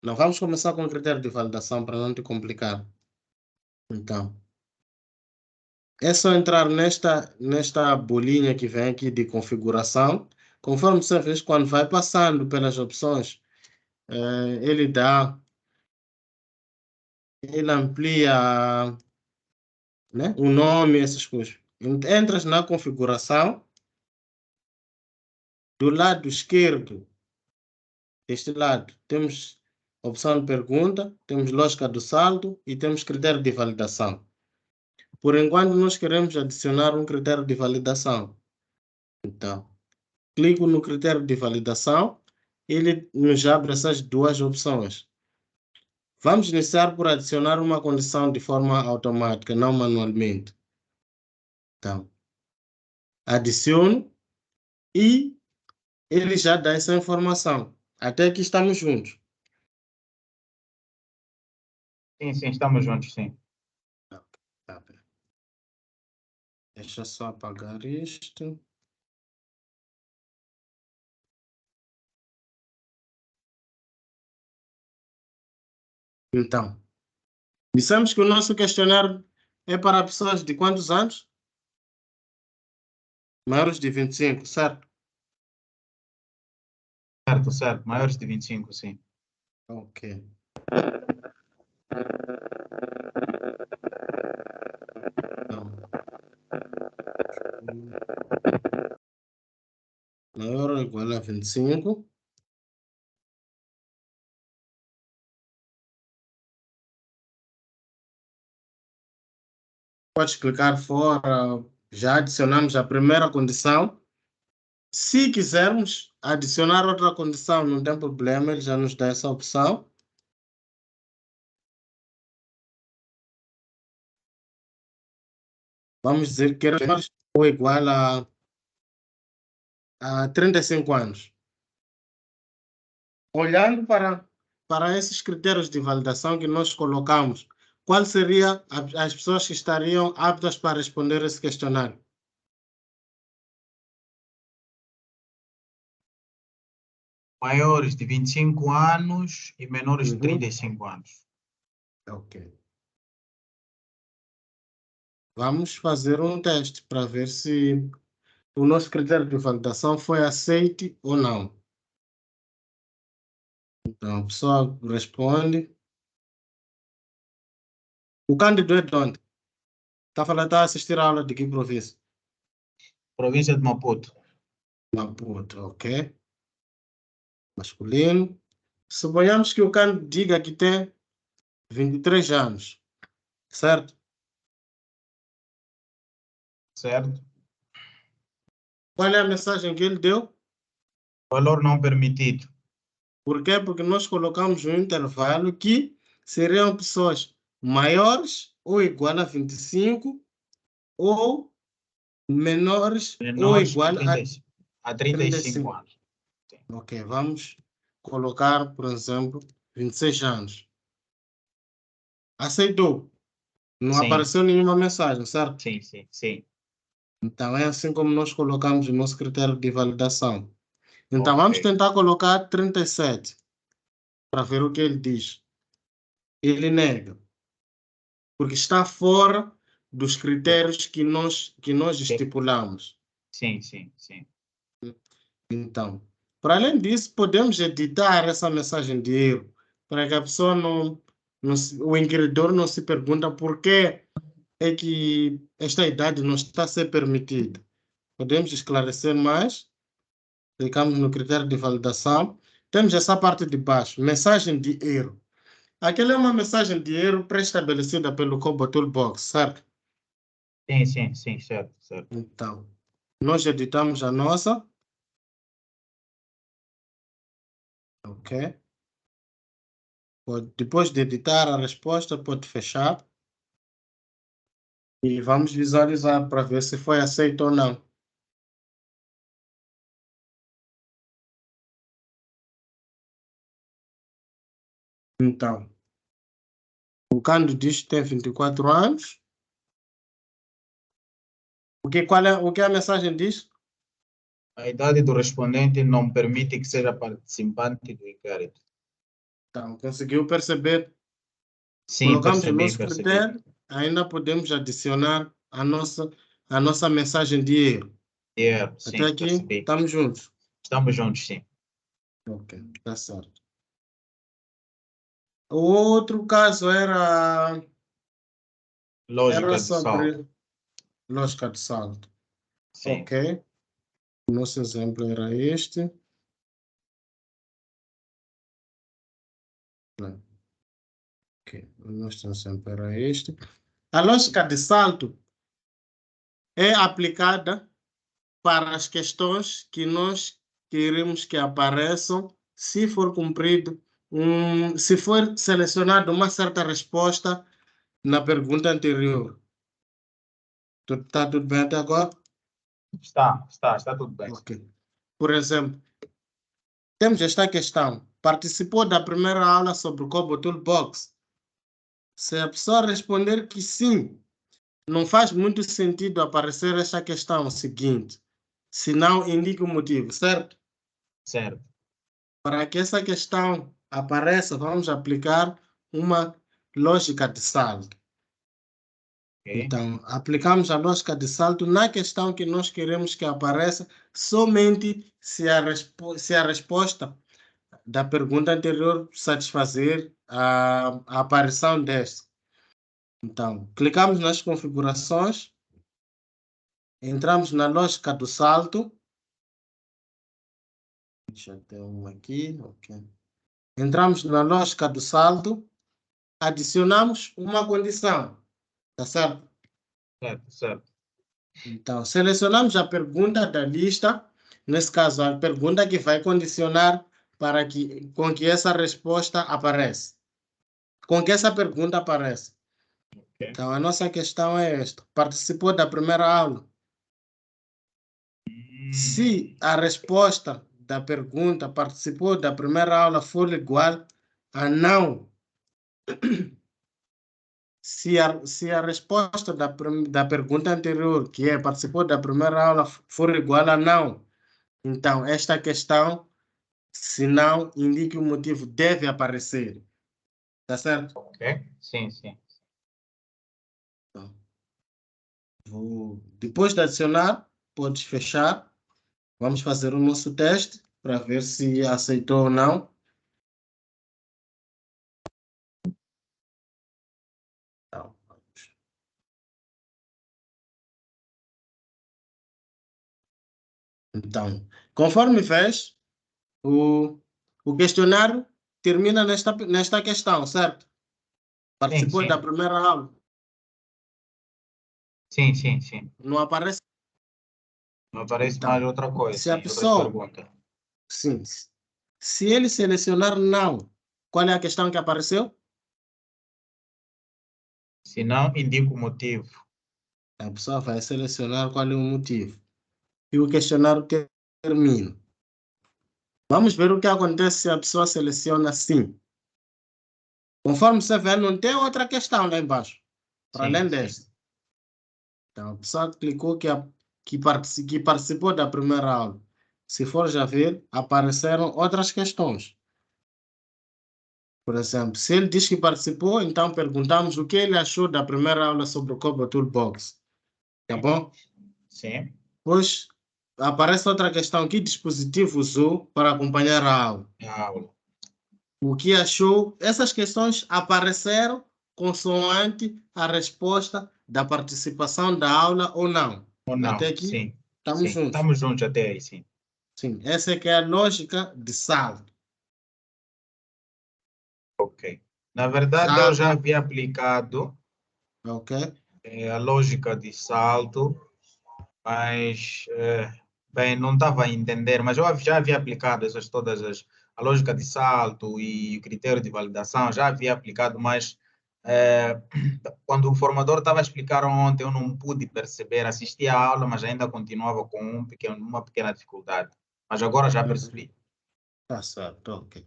não vamos começar com o critério de validação para não te complicar. Então, é só entrar nesta bolinha que vem aqui de configuração. Conforme você vê, quando vai passando pelas opções, ele amplia, né, o nome, essas coisas. Entras na configuração, do lado esquerdo, deste lado, temos opção de pergunta, temos lógica do salto e temos critério de validação. Por enquanto, nós queremos adicionar um critério de validação. Então, clico no critério de validação, ele nos abre essas duas opções. Vamos iniciar por adicionar uma condição de forma automática, não manualmente. Então, adiciono e ele já dá essa informação. Até aqui estamos juntos. Sim, estamos juntos, sim. Tá bem. Deixa eu só apagar isto. Então, dissemos que o nosso questionário é para pessoas de quantos anos? Maiores de 25, certo? Certo, certo. Maiores de 25, sim. Ok. Maior ou igual a 25. Pode clicar fora. Já adicionamos a primeira condição. Se quisermos adicionar outra condição, não tem problema, ele já nos dá essa opção. Vamos dizer que era ou igual a 35 anos. Olhando para esses critérios de validação que nós colocamos, qual seria as pessoas que estariam aptas para responder esse questionário? Maiores de 25 anos e menores de 35 anos. Ok. Vamos fazer um teste para ver se o nosso critério de validação foi aceito ou não. Então, a pessoa responde. O Cândido é de onde? Está a assistir a aula de que província? Província de Maputo. Maputo, ok. Masculino. Suponhamos que o Cândido diga que tem 23 anos, certo? Certo. Qual é a mensagem que ele deu? Valor não permitido. Por quê? Porque nós colocamos um intervalo que seriam pessoas maiores ou igual a 25 ou menores ou igual a 35 anos. Ok, vamos colocar, por exemplo, 26 anos. Aceitou? Não Sim. apareceu nenhuma mensagem, certo? Sim, sim, sim. Então é assim como nós colocamos o nosso critério de validação. Então Ok. vamos tentar colocar 37 para ver o que ele diz. Ele nega, porque está fora dos critérios que nós estipulamos. Sim, sim, sim. Então, para além disso, podemos editar essa mensagem de erro, para que a pessoa o inquiridor não se pergunta por que é que esta idade não está a ser permitida. Podemos esclarecer mais. Clicamos no critério de validação. Temos essa parte de baixo, mensagem de erro. Aquela é uma mensagem de erro pré-estabelecida pelo Kobo Toolbox, certo? Sim, sim, sim, certo, certo. Então, nós editamos a nossa. Ok. Depois de editar a resposta, pode fechar. E vamos visualizar para ver se foi aceito ou não. Então, o Cândido diz que tem 24 anos. O que a mensagem diz? A idade do respondente não permite que seja participante do inquérito. Então, conseguiu perceber? Sim, Colocamos o percebi, nosso critério, ainda podemos adicionar a nossa mensagem de erro. Sim, Até aqui, percebi. estamos juntos? Estamos juntos, sim. Ok, está certo. O outro caso era Lógica de sobre saldo. lógica de saldo. Sim. Ok. O nosso exemplo era este. Ok, o nosso exemplo era este. A lógica de saldo é aplicada para as questões que nós queremos que apareçam se for cumprido, se for selecionada uma certa resposta na pergunta anterior. Está tudo bem até agora? Está tudo bem. Ok. Por exemplo, temos esta questão. Participou da primeira aula sobre o Kobo Toolbox? Se a pessoa responder que sim, não faz muito sentido aparecer esta questão seguinte, se não indica o motivo, certo? Certo. Para que essa questão apareça, vamos aplicar uma lógica de saldo. Okay. Então, aplicamos a lógica de saldo na questão que nós queremos que apareça somente se a resposta da pergunta anterior satisfazer a aparição desta. Então, clicamos nas configurações, entramos na lógica do salto. Deixa eu ter um aqui, ok. Entramos na lógica do salto, adicionamos uma condição, tá certo? Certo, certo. Então, selecionamos a pergunta da lista, nesse caso, a pergunta que vai condicionar com que essa resposta apareça. Com que essa pergunta apareça. Okay. Então, a nossa questão é esta. Participou da primeira aula? Se a resposta da pergunta participou da primeira aula for igual a não, se a resposta da pergunta anterior, que é participou da primeira aula, for igual a não, então esta questão, se não, indique o motivo, deve aparecer. Tá certo? Ok, sim, sim. Então, depois de adicionar, podes fechar. Vamos fazer o nosso teste para ver se aceitou ou não. Então, conforme vês, o questionário termina nesta questão, certo? Participou sim. da primeira aula. Sim, sim, sim. Não aparece? Não aparece Então, mais outra coisa, se a sim, pessoa, outras perguntas. sim, se ele selecionar não, qual é a questão que apareceu? Se não, indica o motivo. A pessoa vai selecionar qual é o motivo. E o questionário termina. Vamos ver o que acontece se a pessoa seleciona sim. Conforme você vê, não tem outra questão lá embaixo, para além desta. Então, a pessoa clicou que participou da primeira aula. Se for já ver, apareceram outras questões. Por exemplo, se ele diz que participou, então perguntamos o que ele achou da primeira aula sobre o Kobo Toolbox. Tá bom? Sim. Pois aparece outra questão. Que dispositivo usou para acompanhar a aula? A aula. O que achou? Essas questões apareceram consoante a resposta da participação da aula ou não. Ou não, Até aqui, sim. estamos Sim. juntos. Estamos juntos até aí, sim. Sim, essa é que é a lógica de salto. Ok. Na verdade, eu já havia aplicado a lógica de salto, mas, bem, não estava a entender, mas eu já havia aplicado a lógica de salto e o critério de validação, já havia aplicado, mas quando o formador estava a explicar ontem, eu não pude perceber, assisti à aula, mas ainda continuava com uma pequena dificuldade. Mas agora já percebi. Tá certo, ok.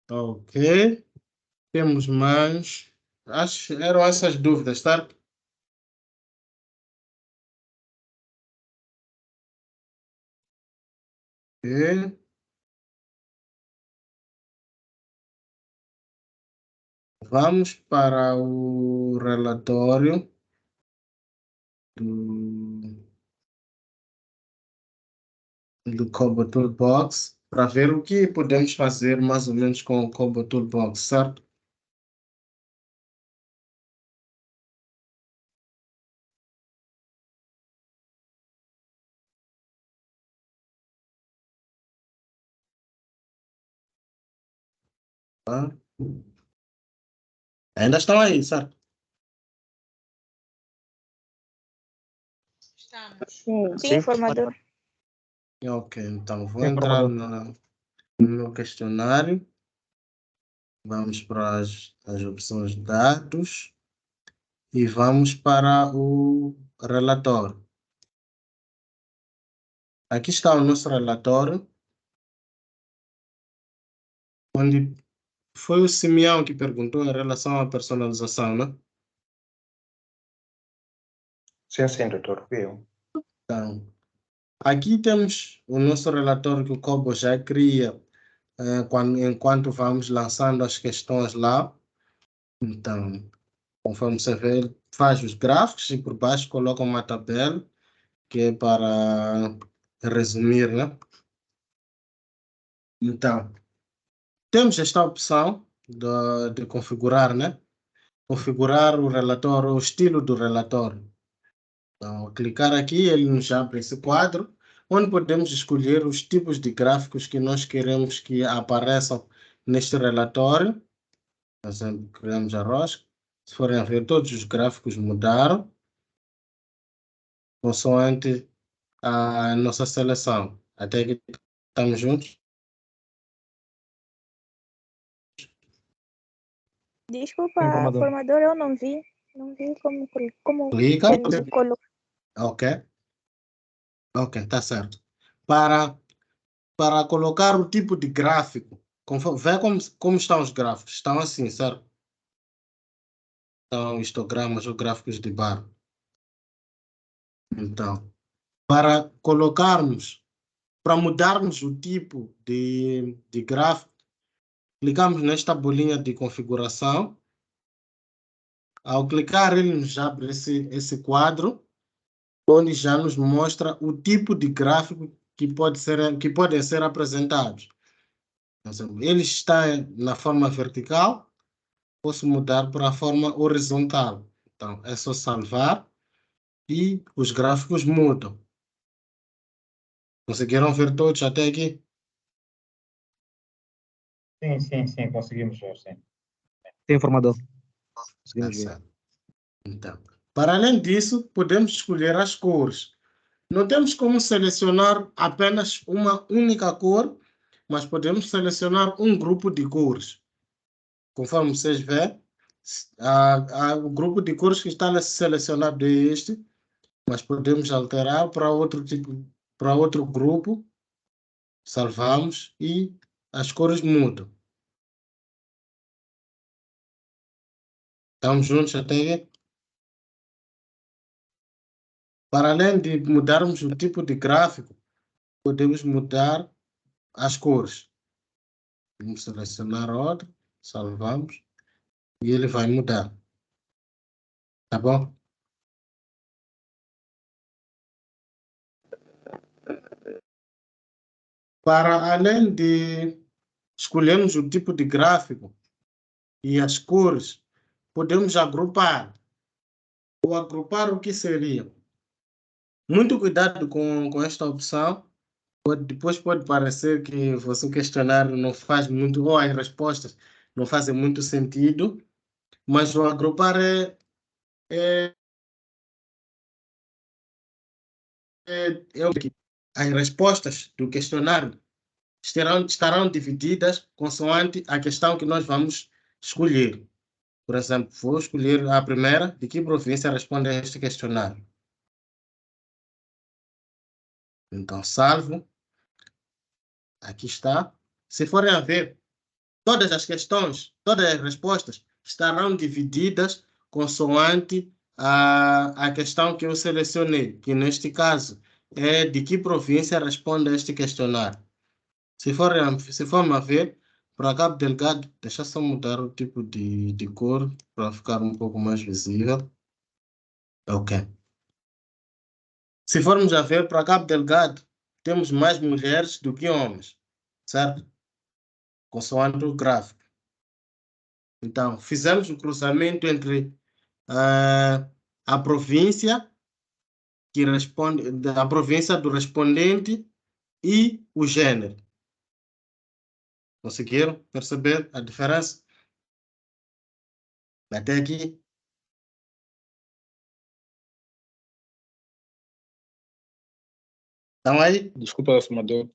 Ok. Temos mais. Acho que eram essas dúvidas, certo? Ok. Vamos para o relatório do Kobo Toolbox para ver o que podemos fazer mais ou menos com o Kobo Toolbox, certo? Tá? Ainda estão aí, certo? Sim, formador. Ok, então vou entrar no meu questionário. Vamos para as opções de dados e vamos para o relatório. Aqui está o nosso relatório, onde foi o Simeão que perguntou em relação à personalização, né? Sim, doutor. Então, aqui temos o nosso relatório que o Kobo já cria enquanto vamos lançando as questões lá. Então, conforme você vê, ele faz os gráficos e por baixo coloca uma tabela que é para resumir, né? Então, temos esta opção de configurar, né? Configurar o relatório, o estilo do relatório. Então, ao clicar aqui, ele nos abre esse quadro, onde podemos escolher os tipos de gráficos que nós queremos que apareçam neste relatório. Por exemplo, criamos a rosca. Se forem a ver, todos os gráficos mudaram consoante a nossa seleção. Até que estamos juntos. Desculpa, Informador. formador, eu não vi. Não vi como Clica. colocar. Ok. Ok, tá certo. Para colocar o tipo de gráfico, vê como estão os gráficos. Estão assim, certo? São histogramas ou gráficos de barra. Então, para mudarmos o tipo de gráfico, clicamos nesta bolinha de configuração. Ao clicar, ele nos abre esse quadro, onde já nos mostra o tipo de gráfico que podem ser apresentados. Por exemplo, ele está na forma vertical, posso mudar para a forma horizontal. Então, é só salvar e os gráficos mudam. Conseguiram ver todos até aqui? Sim, conseguimos ver, sim. Tem informador. Tá Conseguimos ver. certo. Então, para além disso, podemos escolher as cores. Não temos como selecionar apenas uma única cor, mas podemos selecionar um grupo de cores. Conforme vocês veem, o grupo de cores que está selecionado é este, mas podemos alterar para outro grupo. Salvamos e as cores mudam. Estamos juntos até aqui? Para além de mudarmos o tipo de gráfico, podemos mudar as cores. Vamos selecionar outro, salvamos e ele vai mudar. Tá bom? Para além de escolhermos o tipo de gráfico e as cores, podemos agrupar. O agrupar o que seria? Muito cuidado com esta opção. Depois pode parecer que o seu questionário não faz muito, ou as respostas não fazem muito sentido, mas o agrupar é o que as respostas do questionário estarão divididas consoante a questão que nós vamos escolher. Por exemplo, vou escolher a primeira, de que província responde a este questionário. Então, salvo. Aqui está. Se forem a ver, todas as questões, todas as respostas estarão divididas consoante a questão que eu selecionei, que neste caso é de que província responde a este questionário. Se forem a ver, para Cabo Delgado, deixa só mudar o tipo de cor para ficar um pouco mais visível. Ok. Se formos a ver, para Cabo Delgado, temos mais mulheres do que homens, certo? Consoante o gráfico. Então, fizemos o cruzamento entre a província que responde, a província do respondente e o gênero. Conseguiram perceber a diferença? Até aqui? Estão aí? Desculpa, formador.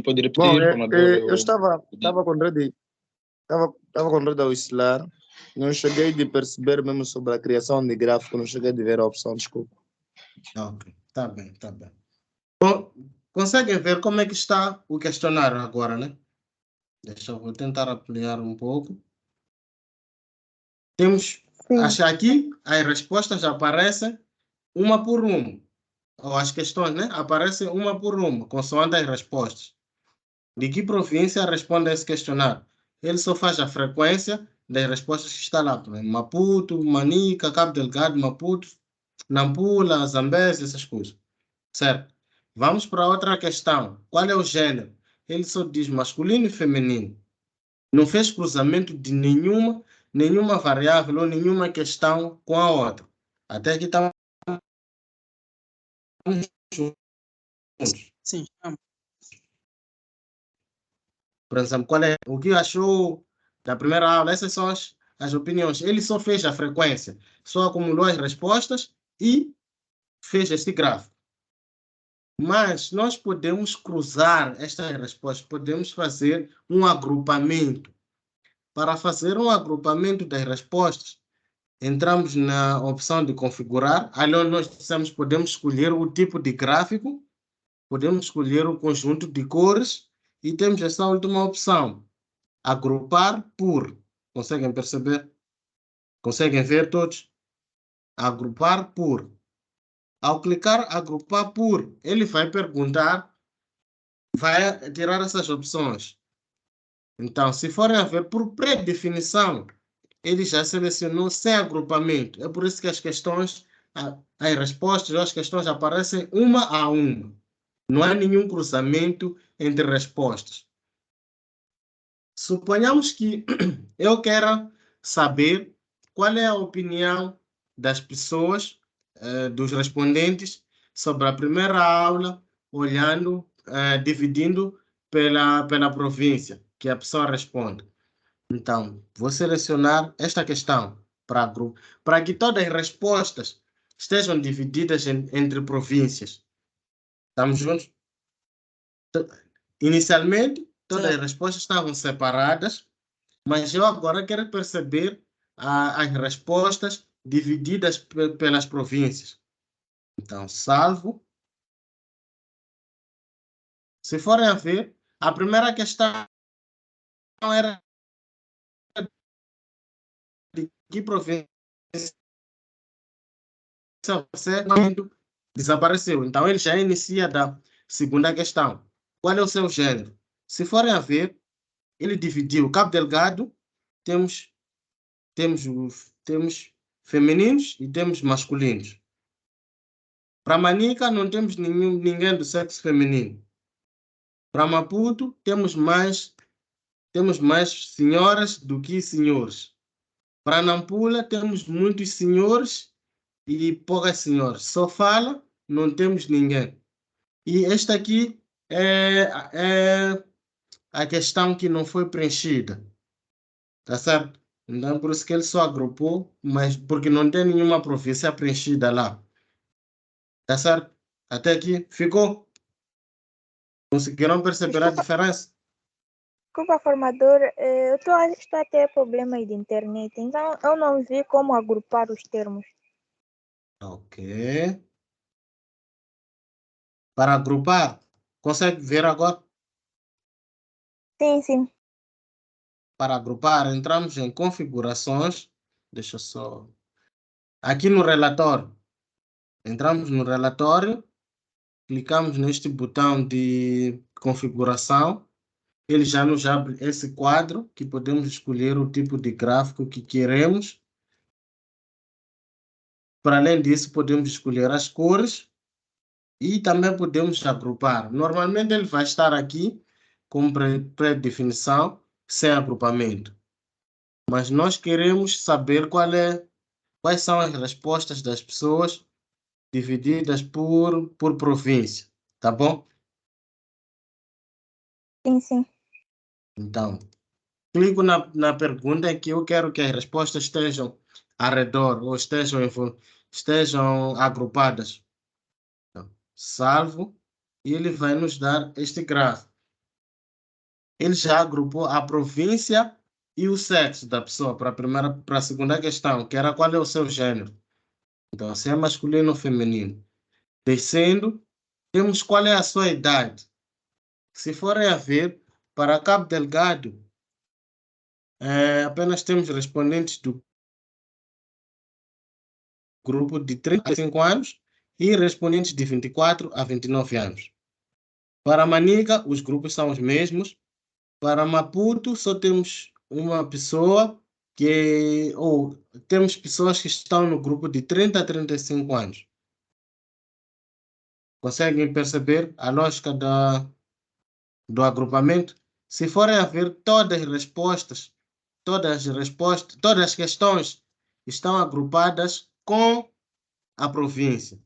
Pode repetir, Bom, formador? eu estava com rede, estava com rede ao oscilar. Não cheguei de perceber mesmo sobre a criação de gráfico, não cheguei de ver a opção, desculpa. Ok, tá bem, tá bem. Bom, conseguem ver como é que está o questionário agora, né? Deixa eu tentar ampliar um pouco. Temos, acho aqui, as respostas aparecem uma por uma. Ou as questões, né? Aparecem uma por uma, consoante as respostas. De que província responde a esse questionário? Ele só faz a frequência das respostas que está lá. Por exemplo, Maputo, Manica, Cabo Delgado, Maputo, Nampula, Zambésia, essas coisas. Certo? Vamos para outra questão. Qual é o gênero? ele só diz masculino e feminino. Não fez cruzamento de nenhuma variável ou nenhuma questão com a outra. Até aqui estamos juntos. Sim, Por exemplo, o que achou da primeira aula? Essas são as opiniões. Ele só fez a frequência, só acumulou as respostas e fez este gráfico. Mas nós podemos cruzar estas respostas, podemos fazer um agrupamento. Para fazer um agrupamento das respostas, entramos na opção de configurar. Ali onde nós dissemos, podemos escolher o tipo de gráfico, podemos escolher o conjunto de cores e temos essa última opção, agrupar por. Conseguem perceber? Conseguem ver todos? Agrupar por. Ao clicar agrupar por, ele vai perguntar, vai tirar essas opções. Então, se forem a ver por pré-definição, ele já selecionou sem agrupamento. É por isso que as questões, as respostas ou as questões aparecem uma a uma. Não há nenhum cruzamento entre respostas. Suponhamos que eu quero saber qual é a opinião das pessoas, dos respondentes, sobre a primeira aula, olhando, dividindo pela província que a pessoa responde. Então, vou selecionar esta questão para que todas as respostas estejam divididas entre províncias. Estamos juntos? Inicialmente, todas as respostas estavam separadas, mas eu agora quero perceber as respostas divididas pelas províncias. Então, salvo. Se forem a ver, a primeira questão era de que província você desapareceu. Então, ele já inicia da segunda questão. Qual é o seu gênero? Se forem a ver, ele dividiu Cabo Delgado, temos femininos e temos masculinos. Para Manica, não temos ninguém do sexo feminino. Para Maputo, temos mais senhoras do que senhores. Para Nampula, temos muitos senhores e poucas senhoras. Só fala, não temos ninguém. E esta aqui é a questão que não foi preenchida. Tá certo? Então, por isso que ele só agrupou, mas porque não tem nenhuma província preenchida lá. Tá certo? Até aqui ficou? Conseguiram perceber a diferença? Desculpa, formador, eu estou a ter problemas de internet, então eu não vi como agrupar os termos. Ok. Para agrupar, consegue ver agora? Sim, sim. Para agrupar, entramos em configurações. Deixa eu só... Aqui no relatório. Entramos no relatório, clicamos neste botão de configuração. Ele já nos abre esse quadro, que podemos escolher o tipo de gráfico que queremos. Para além disso, podemos escolher as cores e também podemos agrupar. Normalmente ele vai estar aqui com pré-definição, sem agrupamento. Mas nós queremos saber quais são as respostas das pessoas divididas por província. Tá bom? Sim, sim. Então, clico na pergunta que eu quero que as respostas estejam ao redor ou estejam agrupadas. Então, salvo e ele vai nos dar este gráfico. Ele já agrupou a província e o sexo da pessoa para a segunda questão, que era qual é o seu gênero. Então, se é masculino ou feminino. Descendo, temos qual é a sua idade. Se forem a ver, para Cabo Delgado, apenas temos respondentes do grupo de 35 anos e respondentes de 24 a 29 anos. Para Manica, os grupos são os mesmos. Para Maputo, só temos uma pessoa temos pessoas que estão no grupo de 30 a 35 anos. Conseguem perceber a lógica do agrupamento, se forem a ver todas as questões estão agrupadas com a província.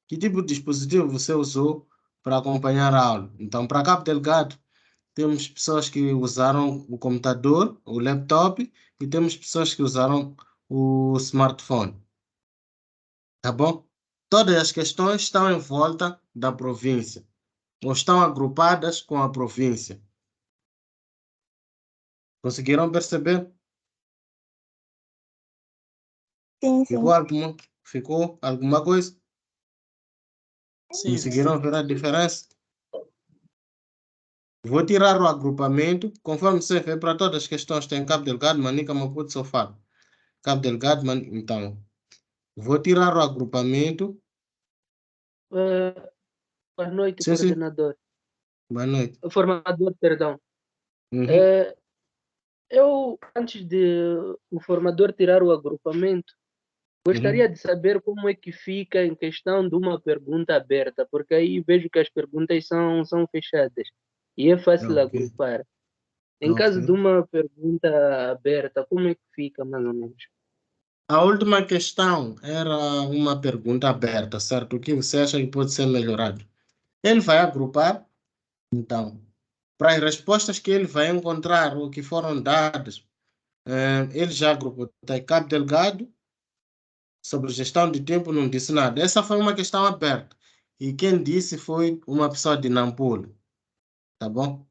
Que tipo de dispositivo você usou para acompanhar a aula? Então, para Cabo Delgado, temos pessoas que usaram o computador, o laptop, e temos pessoas que usaram o smartphone. Tá bom? Todas as questões estão em volta da província, ou estão agrupadas com a província. Conseguiram perceber? Sim, sim. Ficou alguma coisa? Sim. Conseguiram ver a diferença? Vou tirar o agrupamento, conforme você vê, para todas as questões tem Cabo Delgado, Manica, Maputo, Sofala. Cabo Delgado, então. Vou tirar o agrupamento. Boa noite, Sim, sim. coordenador. Boa noite. Formador, perdão. Uhum. Eu, antes de o formador tirar o agrupamento, gostaria de saber como é que fica em questão de uma pergunta aberta, porque aí vejo que as perguntas são fechadas e é fácil agrupar. Em caso de uma pergunta aberta, como é que fica, mais ou menos? A última questão era uma pergunta aberta, certo? O que você acha que pode ser melhorado? Ele vai agrupar, então, para as respostas que ele vai encontrar ou que foram dadas, ele já agrupou. Tem Cabo Delgado, sobre gestão de tempo, não disse nada. Essa foi uma questão aberta. E quem disse foi uma pessoa de Nampula. Tá bom?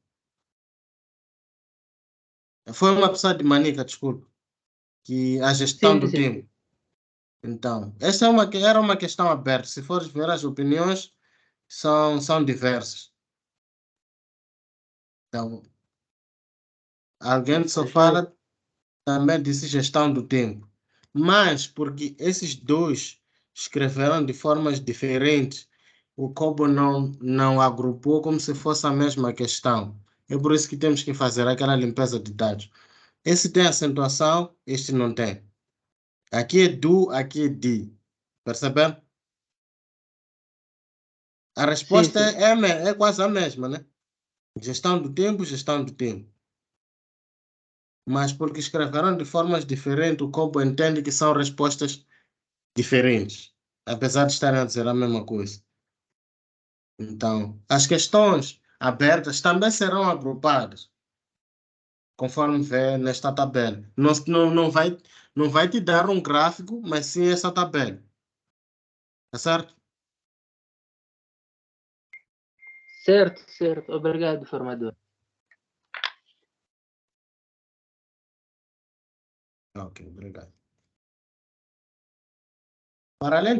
Foi uma pessoa de Manica, desculpa. Que a gestão do tempo. Então, essa era uma questão aberta. Se fores ver, as opiniões são diversas. Então, alguém só fala também disse gestão do tempo. Mas, porque esses dois escreveram de formas diferentes, o Kobo não agrupou como se fosse a mesma questão. É por isso que temos que fazer aquela limpeza de dados. Esse tem acentuação, este não tem. Aqui é do, aqui é de. Perceberam? A resposta é quase a mesma, né? Gestão do tempo, gestão do tempo. Mas porque escreveram de formas diferentes, o Kobo entende que são respostas diferentes, apesar de estarem a dizer a mesma coisa. Então, as questões abertas também serão agrupadas, conforme vê nesta tabela. Não vai te dar um gráfico, mas sim essa tabela. Tá certo? Certo. Obrigado, formador. Ok, obrigado. Para além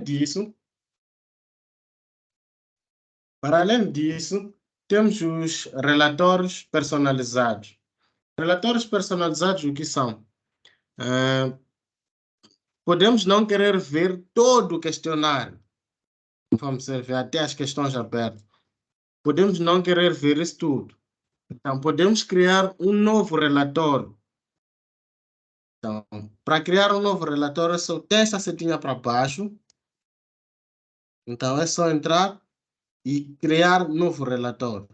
disso, temos os relatórios personalizados. Relatórios personalizados, o que são? Podemos não querer ver todo o questionário, vamos ver até as questões abertas. Podemos não querer ver isso tudo. Então, podemos criar um novo relatório. Então, para criar um novo relatório, só tem essa setinha para baixo. Então, é só entrar e criar um novo relatório.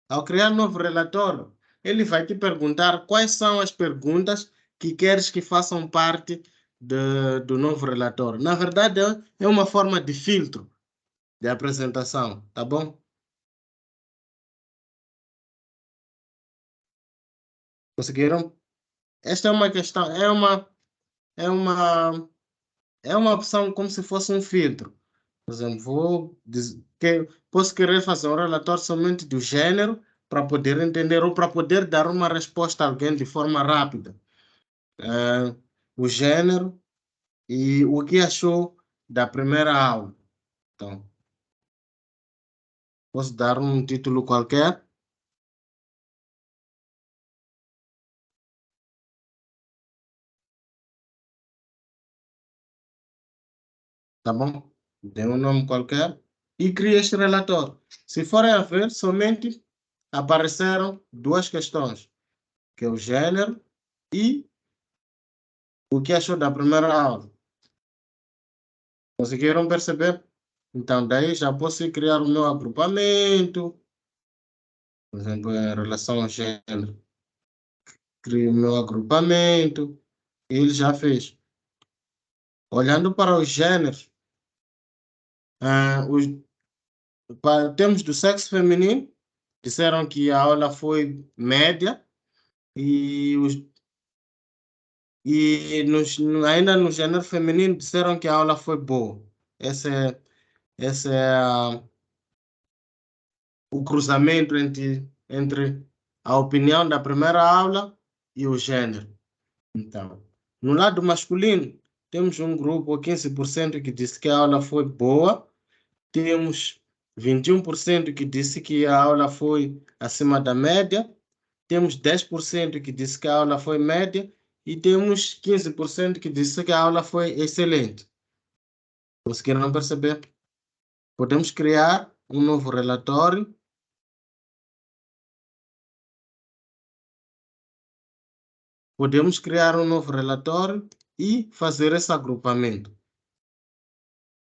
Ao criar um novo relatório, ele vai te perguntar quais são as perguntas que queres que façam parte do novo relatório. Na verdade, é uma forma de filtro de apresentação, tá bom? Conseguiram? Esta é uma questão, é uma opção como se fosse um filtro. Por exemplo, posso querer fazer um relatório somente do gênero para poder entender ou para poder dar uma resposta a alguém de forma rápida. O gênero e o que achou da primeira aula. Então, posso dar um título qualquer. Tá bom? Dê um nome qualquer e crie este relatório. Se forem a ver, somente apareceram duas questões, que é o gênero e o que achou da primeira aula. Conseguiram perceber? Então, daí já posso criar o meu agrupamento, Por exemplo, em relação ao gênero. Crio o meu agrupamento, ele já fez. Olhando para os gêneros, os, temos do sexo feminino, disseram que a aula foi média, e, ainda no gênero feminino disseram que a aula foi boa. Esse é o cruzamento entre a opinião da primeira aula e o gênero. Então, no lado masculino, temos um grupo, 15%, que disse que a aula foi boa, temos 21% que disse que a aula foi acima da média, temos 10% que disse que a aula foi média e temos 15% que disse que a aula foi excelente. Conseguiram perceber? Podemos criar um novo relatório. Podemos criar um novo relatório e fazer esse agrupamento.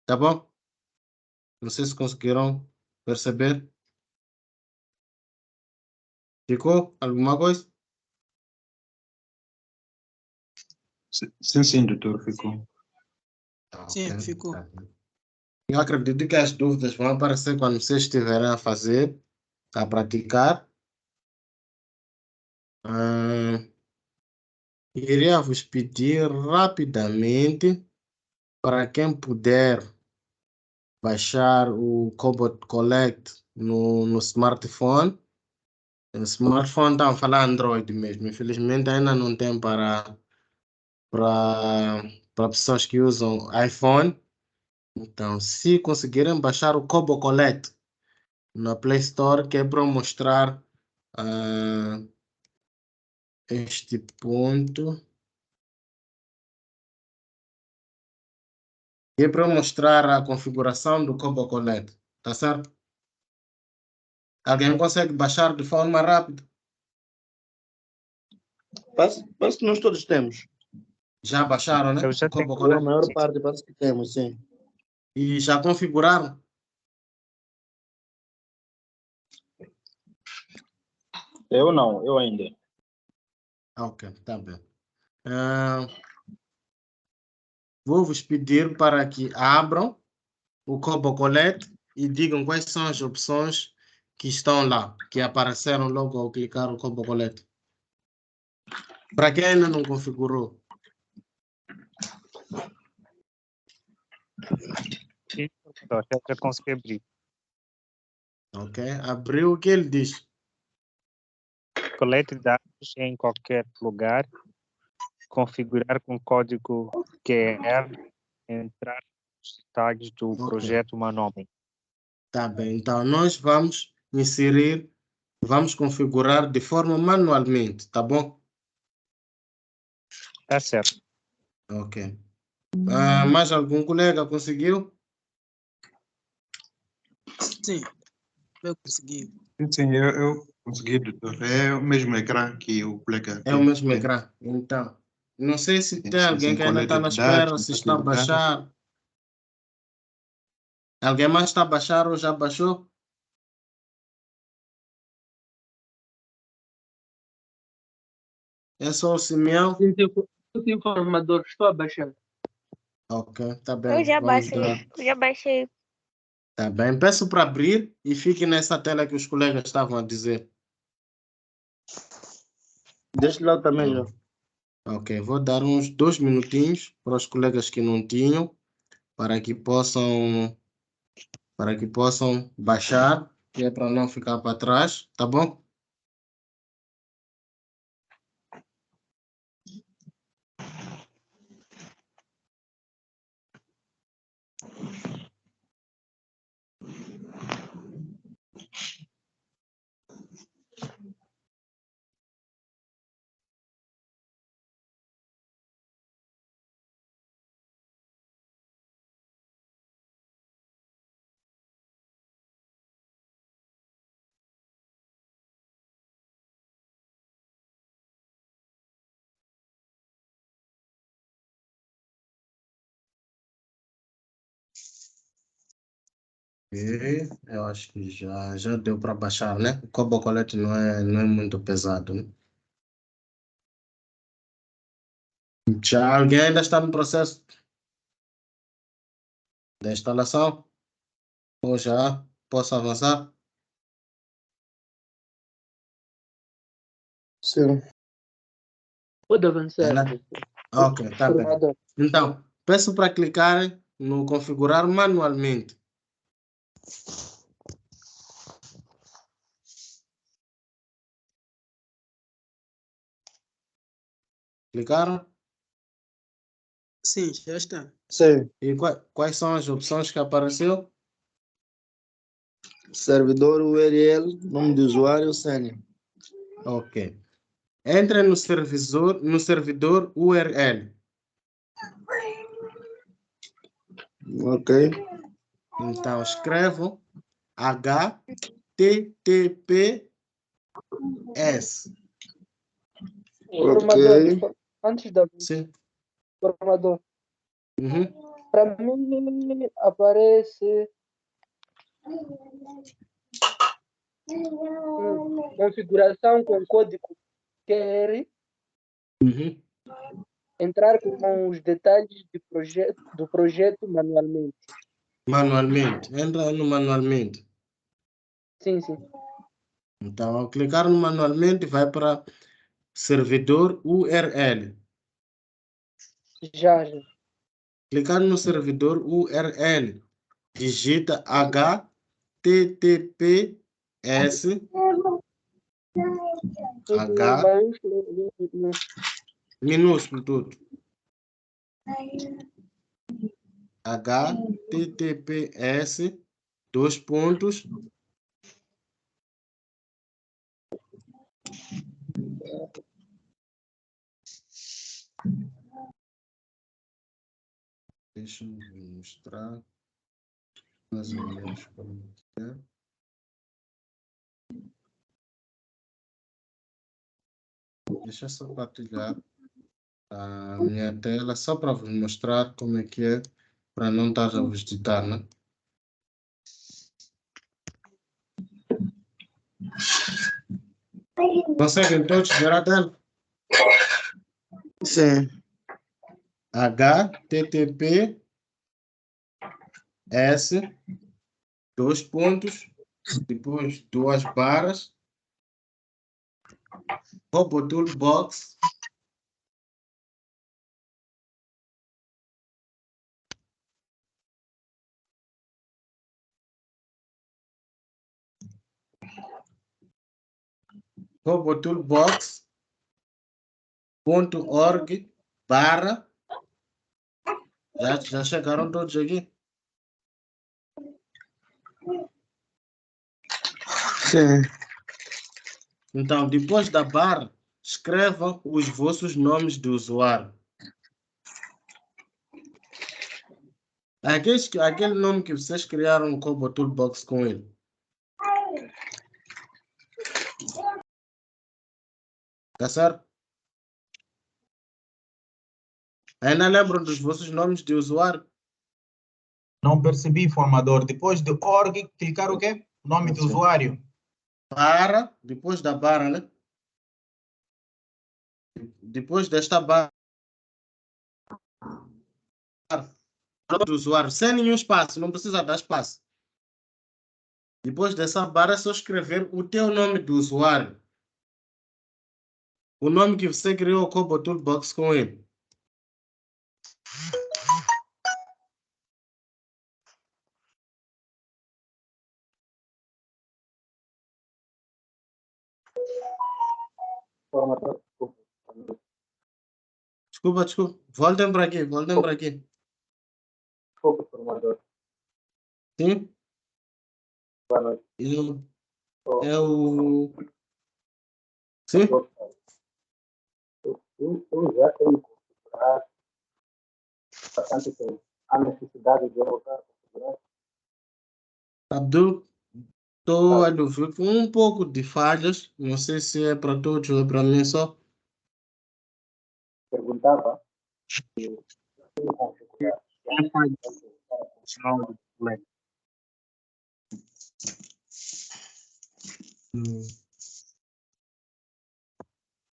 Tá bom? Não sei se conseguiram perceber. Ficou alguma coisa? Sim, doutor, ficou. Sim, Ok. ficou. Eu acredito que as dúvidas vão aparecer quando vocês estiverem a fazer, a praticar. Iria vos pedir rapidamente para quem puder baixar o Cobot Collect no smartphone. No smartphone estão a falar Android mesmo. Infelizmente ainda não tem para pessoas que usam iPhone. Então, se conseguirem baixar o Kobo Collect na Play Store, que é para mostrar este ponto. E é para mostrar a configuração do Kobo Collect. Tá certo? Alguém consegue baixar de forma rápida? Parece que nós todos temos. Já baixaram, né? Eu já O Kobo A Collect. maior parte parece que temos, sim. E já configuraram? Eu não, eu ainda. Ok, tá bem. Vou vos pedir para que abram o Kobo Collect e digam quais são as opções que estão lá, que apareceram logo ao clicar no Kobo Collect. Para quem ainda não configurou, Sim, já consegui abrir. ok? Abriu o que ele diz. Colete dados em qualquer lugar. Configurar com código QR. Entrar nos tags do Ok. projeto Manome. Tá bem. Então, nós vamos inserir, vamos configurar de forma manualmente, tá bom? Tá certo. Ok. Mais algum colega conseguiu? Sim, eu consegui. Sim, eu consegui, doutor. É o mesmo ecrã que o colega É o tem. mesmo ecrã. Então, não sei se tem alguém Sim, que ainda está coleta na de dados, espera, se está a compatibilidade. baixar. Alguém mais está a baixar ou já baixou? É só o Simeão? Esse informador, estou a baixar. Ok, tá Eu bem. já Vamos baixei, dar. eu já baixei. Tá bem. Peço para abrir e fique nessa tela que os colegas estavam a dizer. Deste lado também já. Ok, vou dar uns 2 minutinhos para os colegas que não tinham, para que possam baixar, que é para não ficar para trás, tá bom? E eu acho que já deu para baixar, né? O Cobo Colette não é muito pesado, né? Já alguém ainda está no processo da instalação? Ou já posso avançar? Sim. Pode avançar. Ainda? Ok, tá bem. Formador. Então, peço para clicar no configurar manualmente. Clicaram? Sim, já está. Sim. E quais são as opções que apareceu? Servidor URL, nome de usuário, senha. Ok. Entre no servidor URL. Ok. Então, escrevo HTTPS. Formador, antes da Sim. formador, Uhum. para mim aparece configuração com código QR, Uhum. entrar com os detalhes do projeto manualmente. Manualmente. Entra no manualmente. Sim, sim. Então, ao clicar no manualmente, vai para servidor URL. Já. Clicar no servidor URL, digita HTTPS minúsculo tudo. HTTPS dois pontos. Deixa eu mostrar mais ou menos como é. Deixa eu só partilhar a minha tela, só para vos mostrar como é que é, para não estar a vos ditar, né? Conseguem todos ver a tela? Sim. HTTPS dois pontos, depois duas barras, Robo Toolbox, Robo Toolbox.org barra. Já chegaram todos aqui? Sim. Então, depois da barra, escrevam os vossos nomes de usuário. Aquele nome que vocês criaram no Cobo Toolbox com ele. Tá certo? Ainda lembram dos vossos nomes de usuário? Não percebi, formador. Depois de org, clicar o quê? Nome de usuário. Barra, depois da barra, né? Depois desta barra do usuário, sem nenhum espaço, não precisa dar espaço. Depois dessa barra é só escrever o teu nome do usuário. O nome que você criou o Cobo Toolbox com ele. Desculpa. Voltem para aqui. Desculpa, formador. Sim? Boa noite. Sim? Eu já tenho configurado bastante tempo. Há necessidade de eu voltar a configurar? Abdul, estou a ouvir com um pouco de falhas. Não sei se é para todos ou é para mim só. Perguntava.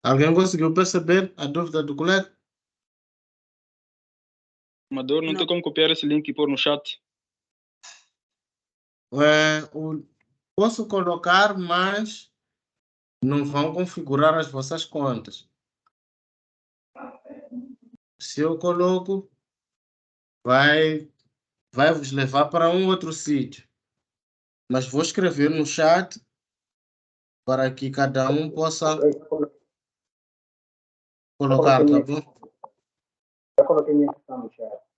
Alguém conseguiu perceber a dúvida do colega? Amador, não tem como copiar esse link e pôr no chat? Posso colocar, mas não vão configurar as vossas contas. Se eu coloco, vai vos levar para um outro sítio. Mas vou escrever no chat para que cada um possa colocar, tá bom? Já coloquei minha questão no chat.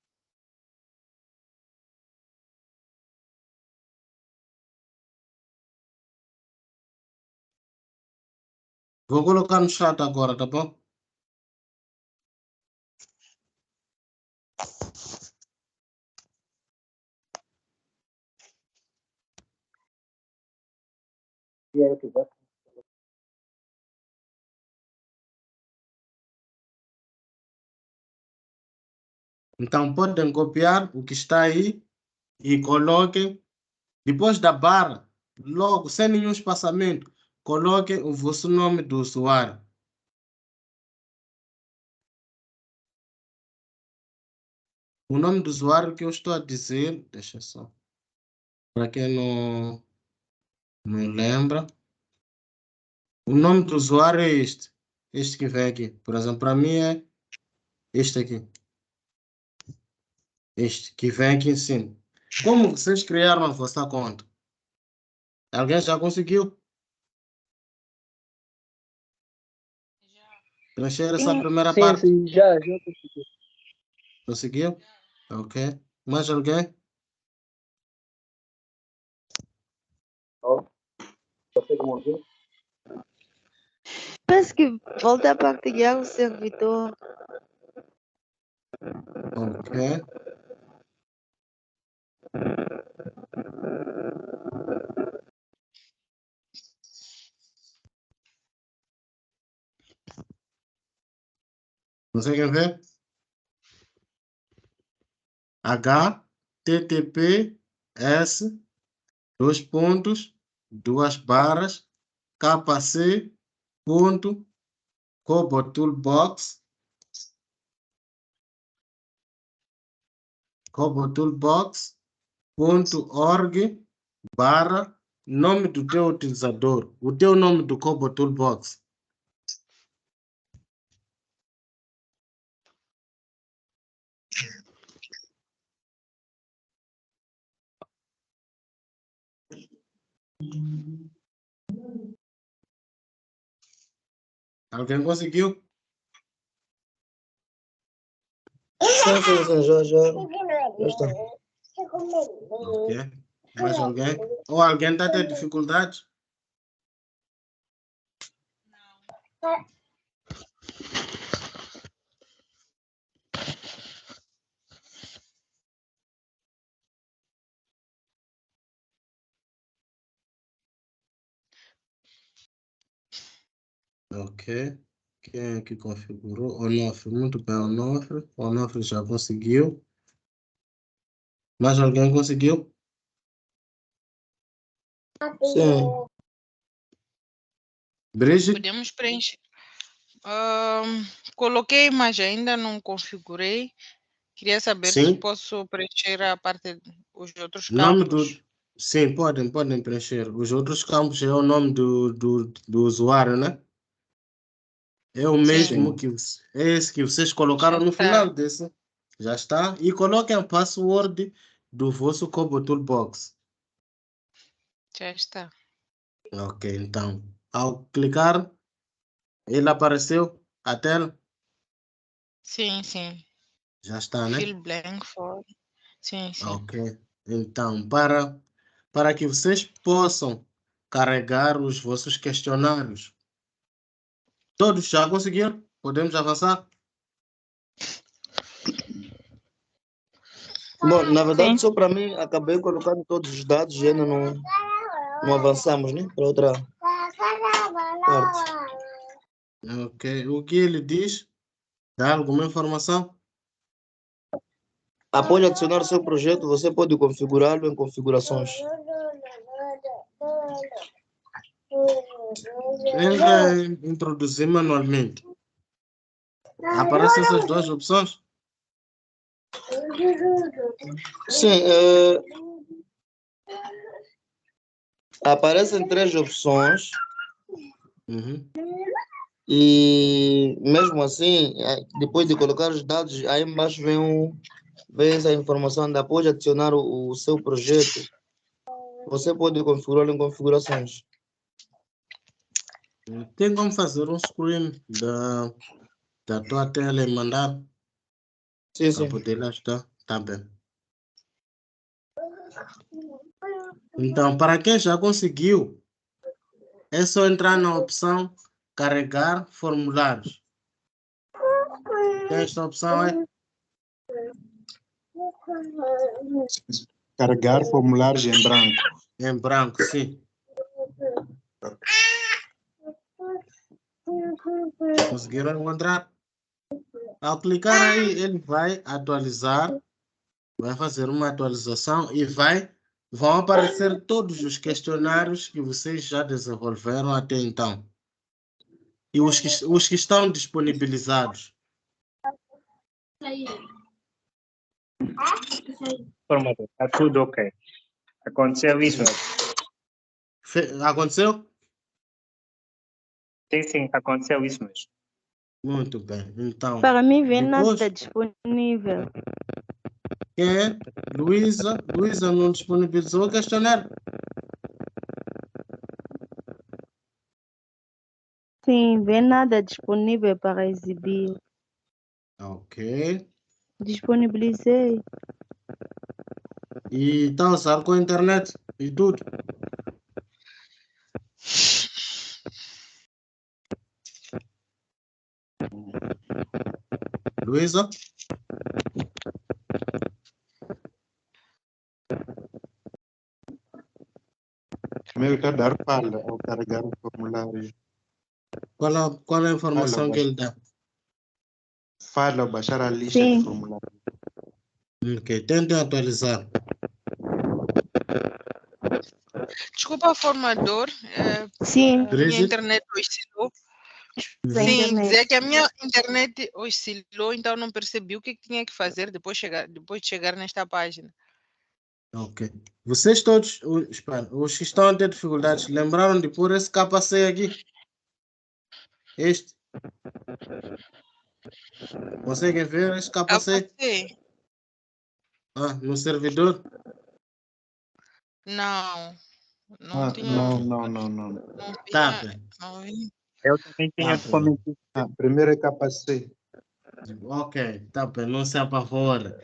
Vou colocar no chat agora, tá bom? E aí, eu quiser. Então, podem copiar o que está aí e coloquem, depois da barra, logo, sem nenhum espaçamento, coloquem o vosso nome do usuário. O nome do usuário que eu estou a dizer, deixa só, para quem não lembra, o nome do usuário é este que vem aqui. Por exemplo, para mim é este aqui. Este que vem aqui em cima. Como vocês criaram a vossa conta? Alguém já conseguiu? Preencher essa primeira parte? Sim, já consegui. Conseguiu? Ok. Mais alguém? Consegue me ouvir? Penso que volta a partilhar o servidor. Ok. Conseguem ver? HTTPS, dois pontos, duas barras, KC, ponto, Kobo Toolbox.org barra nome do teu utilizador, o teu nome do Kobo Toolbox. Alguém conseguiu? Sim, já está. Ok. Mais alguém? Ou alguém está tendo dificuldade? Ok. Quem é que configurou? Onofre, muito bem, Onofre. Onofre já conseguiu. Mais alguém conseguiu? Sim. Brigitte? Podemos preencher. Coloquei, mas ainda não configurei. Queria saber se Sim. posso preencher a parte os outros Nome campos. do... Sim, podem preencher. Os outros campos é o nome do usuário, né? É o mesmo que é esse que vocês colocaram no final desse. Já está. E coloquem a password do vosso Kobo Toolbox. Já está. Ok, então, ao clicar, ele apareceu a tela? Sim. Já está, né? Fill blank for. Sim. Ok. Então, para que vocês possam carregar os vossos questionários, todos já conseguiram? Podemos avançar? Bom, na verdade, só para mim, acabei colocando todos os dados e ainda não avançamos, né? Para outra parte. Ok. O que ele diz? Dá alguma informação? Após adicionar o seu projeto, você pode configurá-lo em configurações. Ele vai introduzir manualmente. Aparecem essas duas opções? Sim, aparecem 3 opções. E mesmo assim, depois de colocar os dados, aí embaixo vem essa informação de após adicionar o seu projeto, você pode configurar em configurações. Tem como fazer um screen da tua tela e mandar? Sim, para poder ajudar? Tá bem. Então, para quem já conseguiu, é só entrar na opção carregar formulários. Esta opção é Carregar formulários em branco. em branco, sim. Conseguiram encontrar? Ao clicar aí, ele vai atualizar, vai fazer uma atualização e vão aparecer todos os questionários que vocês já desenvolveram até então. E os que estão disponibilizados. Formador, está tudo ok. Aconteceu isso? Aconteceu? Sim, aconteceu isso mesmo. Muito bem. Então, Para mim, vem depois, nada disponível. quem é? Luísa. Luísa não disponibilizou o questionário? Sim, vem nada disponível para exibir. Ok. Disponibilizei. E está a usar com a internet e tudo? Luísa? Primeiro está a dar falha ao carregar o formulário. Qual a informação que ele dá? Falha ao baixar a lista de formulários. Ok, tentem atualizar. Desculpa, formador. Sim. Minha internet oscilou. Sim, dizer que a minha internet oscilou, então não percebi o que tinha que fazer depois de chegar nesta página. Ok. Vocês todos, espera, os que estão a ter dificuldades, lembraram de pôr esse KC aqui? Este? Conseguem ver esse KC? No servidor? Não. Não tinha. Não. Tá bem. Eu também tinha cometido. Primeiro é KC. Ok, tá bem, não se apavora.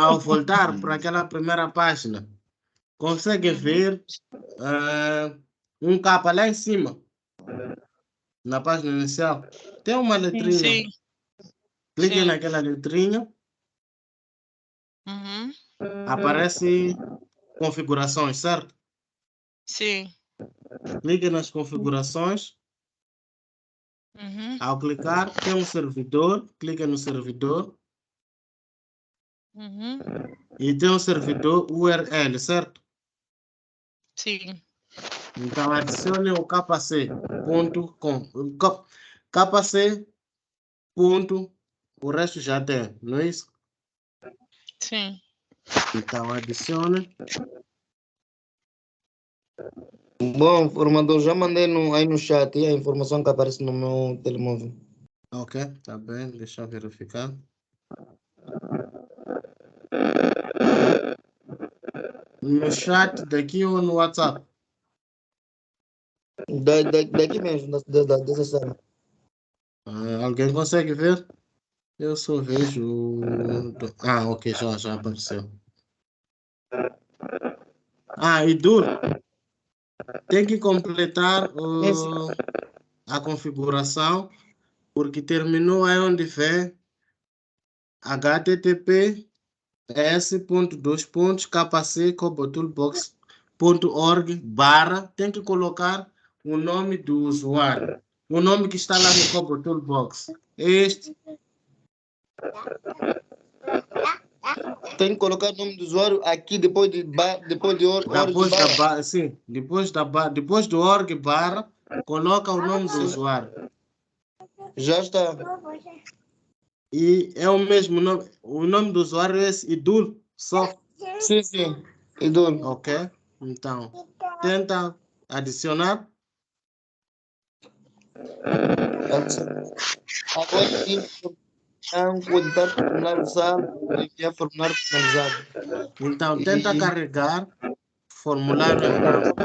Ao voltar para aquela primeira página, consegue ver um capa lá em cima, na página inicial. Tem uma letrinha. Sim. Clique naquela letrinha. Aparece configurações, certo? Sim. Clique nas configurações. Ao clicar, tem um servidor. Clica no servidor. E tem um servidor URL, certo? Sim. Então, adicione o kc.com. kc. O resto já tem, não é isso? Sim. Então, adicione. Bom, formador, já mandei aí no chat a informação que aparece no meu telemóvel. Ok, tá bem, deixa eu verificar. No chat daqui ou no WhatsApp? Daqui mesmo, dessa sala. Alguém consegue ver? Eu só vejo... ok, já apareceu. E Dur, tem que completar a configuração, porque terminou aí onde vem http://kc.toolbox.org/ tem que colocar o nome do usuário. O nome que está lá no Kobo Toolbox. Este. Tem que colocar o nome do usuário aqui depois de org Depois da barra. barra, sim, depois do org barra, coloca o nome do usuário. Já está. E é o mesmo nome, o nome do usuário é esse, Idul, só. Sim, Idul. Ok, então, tenta adicionar. Agora sim, quando está finalizado, enviar formulário finalizado. Então, tenta carregar formulário em branco.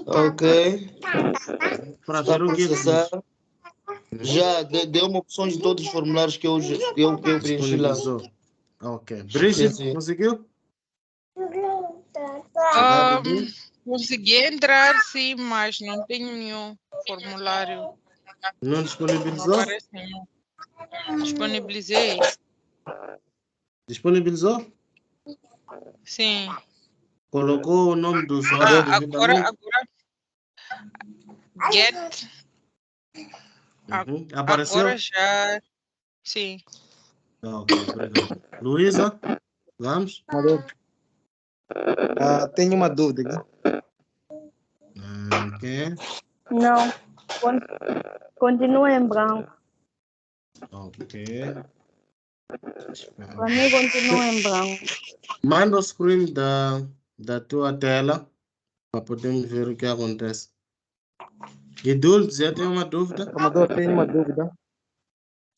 Ok. Para Está ver a o que ele processar. diz. Já deu uma opção de todos os formulários que eu preenchi lá. Disponibilizou. Ok. Brigitte, conseguiu? Consegui entrar, sim, mas não tenho nenhum formulário. Não disponibilizou? Não aparece nenhum. Disponibilizei. Disponibilizou? Sim. Colocou o nome do usuário devidamente? Agora. Get. Apareceu? Agora já. Sim. Ok, obrigado. Luísa, vamos? Tenho uma dúvida aqui. Ok. Não. Continua em branco. Ok. Para mim, continua em branco. Manda o screen da tua tela para podermos ver o que acontece. Idul, já tem uma dúvida? Formador, tenho uma dúvida.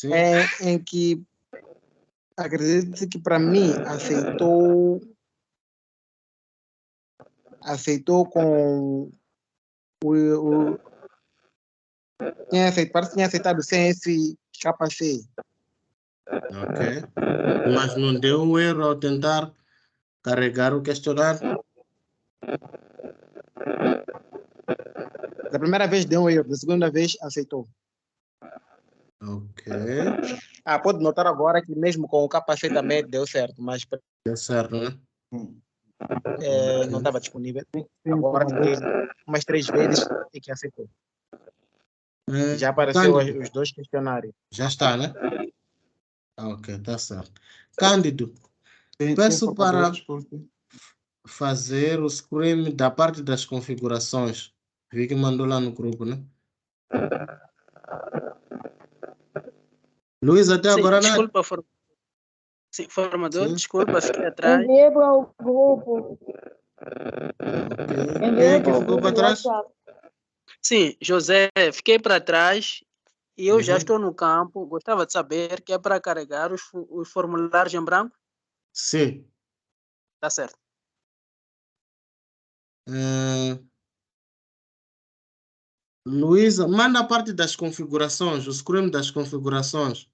Sim. Em que acredito que para mim aceitou com parece que tinha aceitado sem esse KC. Ok. Mas não deu um erro ao tentar carregar o questionário? Da primeira vez deu um erro, da segunda vez aceitou. Ok. Pode notar agora que mesmo com o KC também deu certo, mas deu certo, né? Não estava disponível. Agora umas 3 vezes é que aceitou. Já apareceu Cândido. os 2 questionários. Já está, né? Ok, tá certo. Cândido, Sim, peço para desculpe. fazer o screen da parte das configurações. Vi que mandou lá no grupo, né? Luiz, até Sim, agora nada? desculpa, sim, formador, desculpa, fiquei atrás. Enviei para o grupo. Quem é que ficou para trás? Sim, José, fiquei para trás e eu já estou no campo. Gostava de saber que é para carregar os formulários em branco? Sim. Tá certo. Luísa, manda a parte das configurações, o screen das configurações.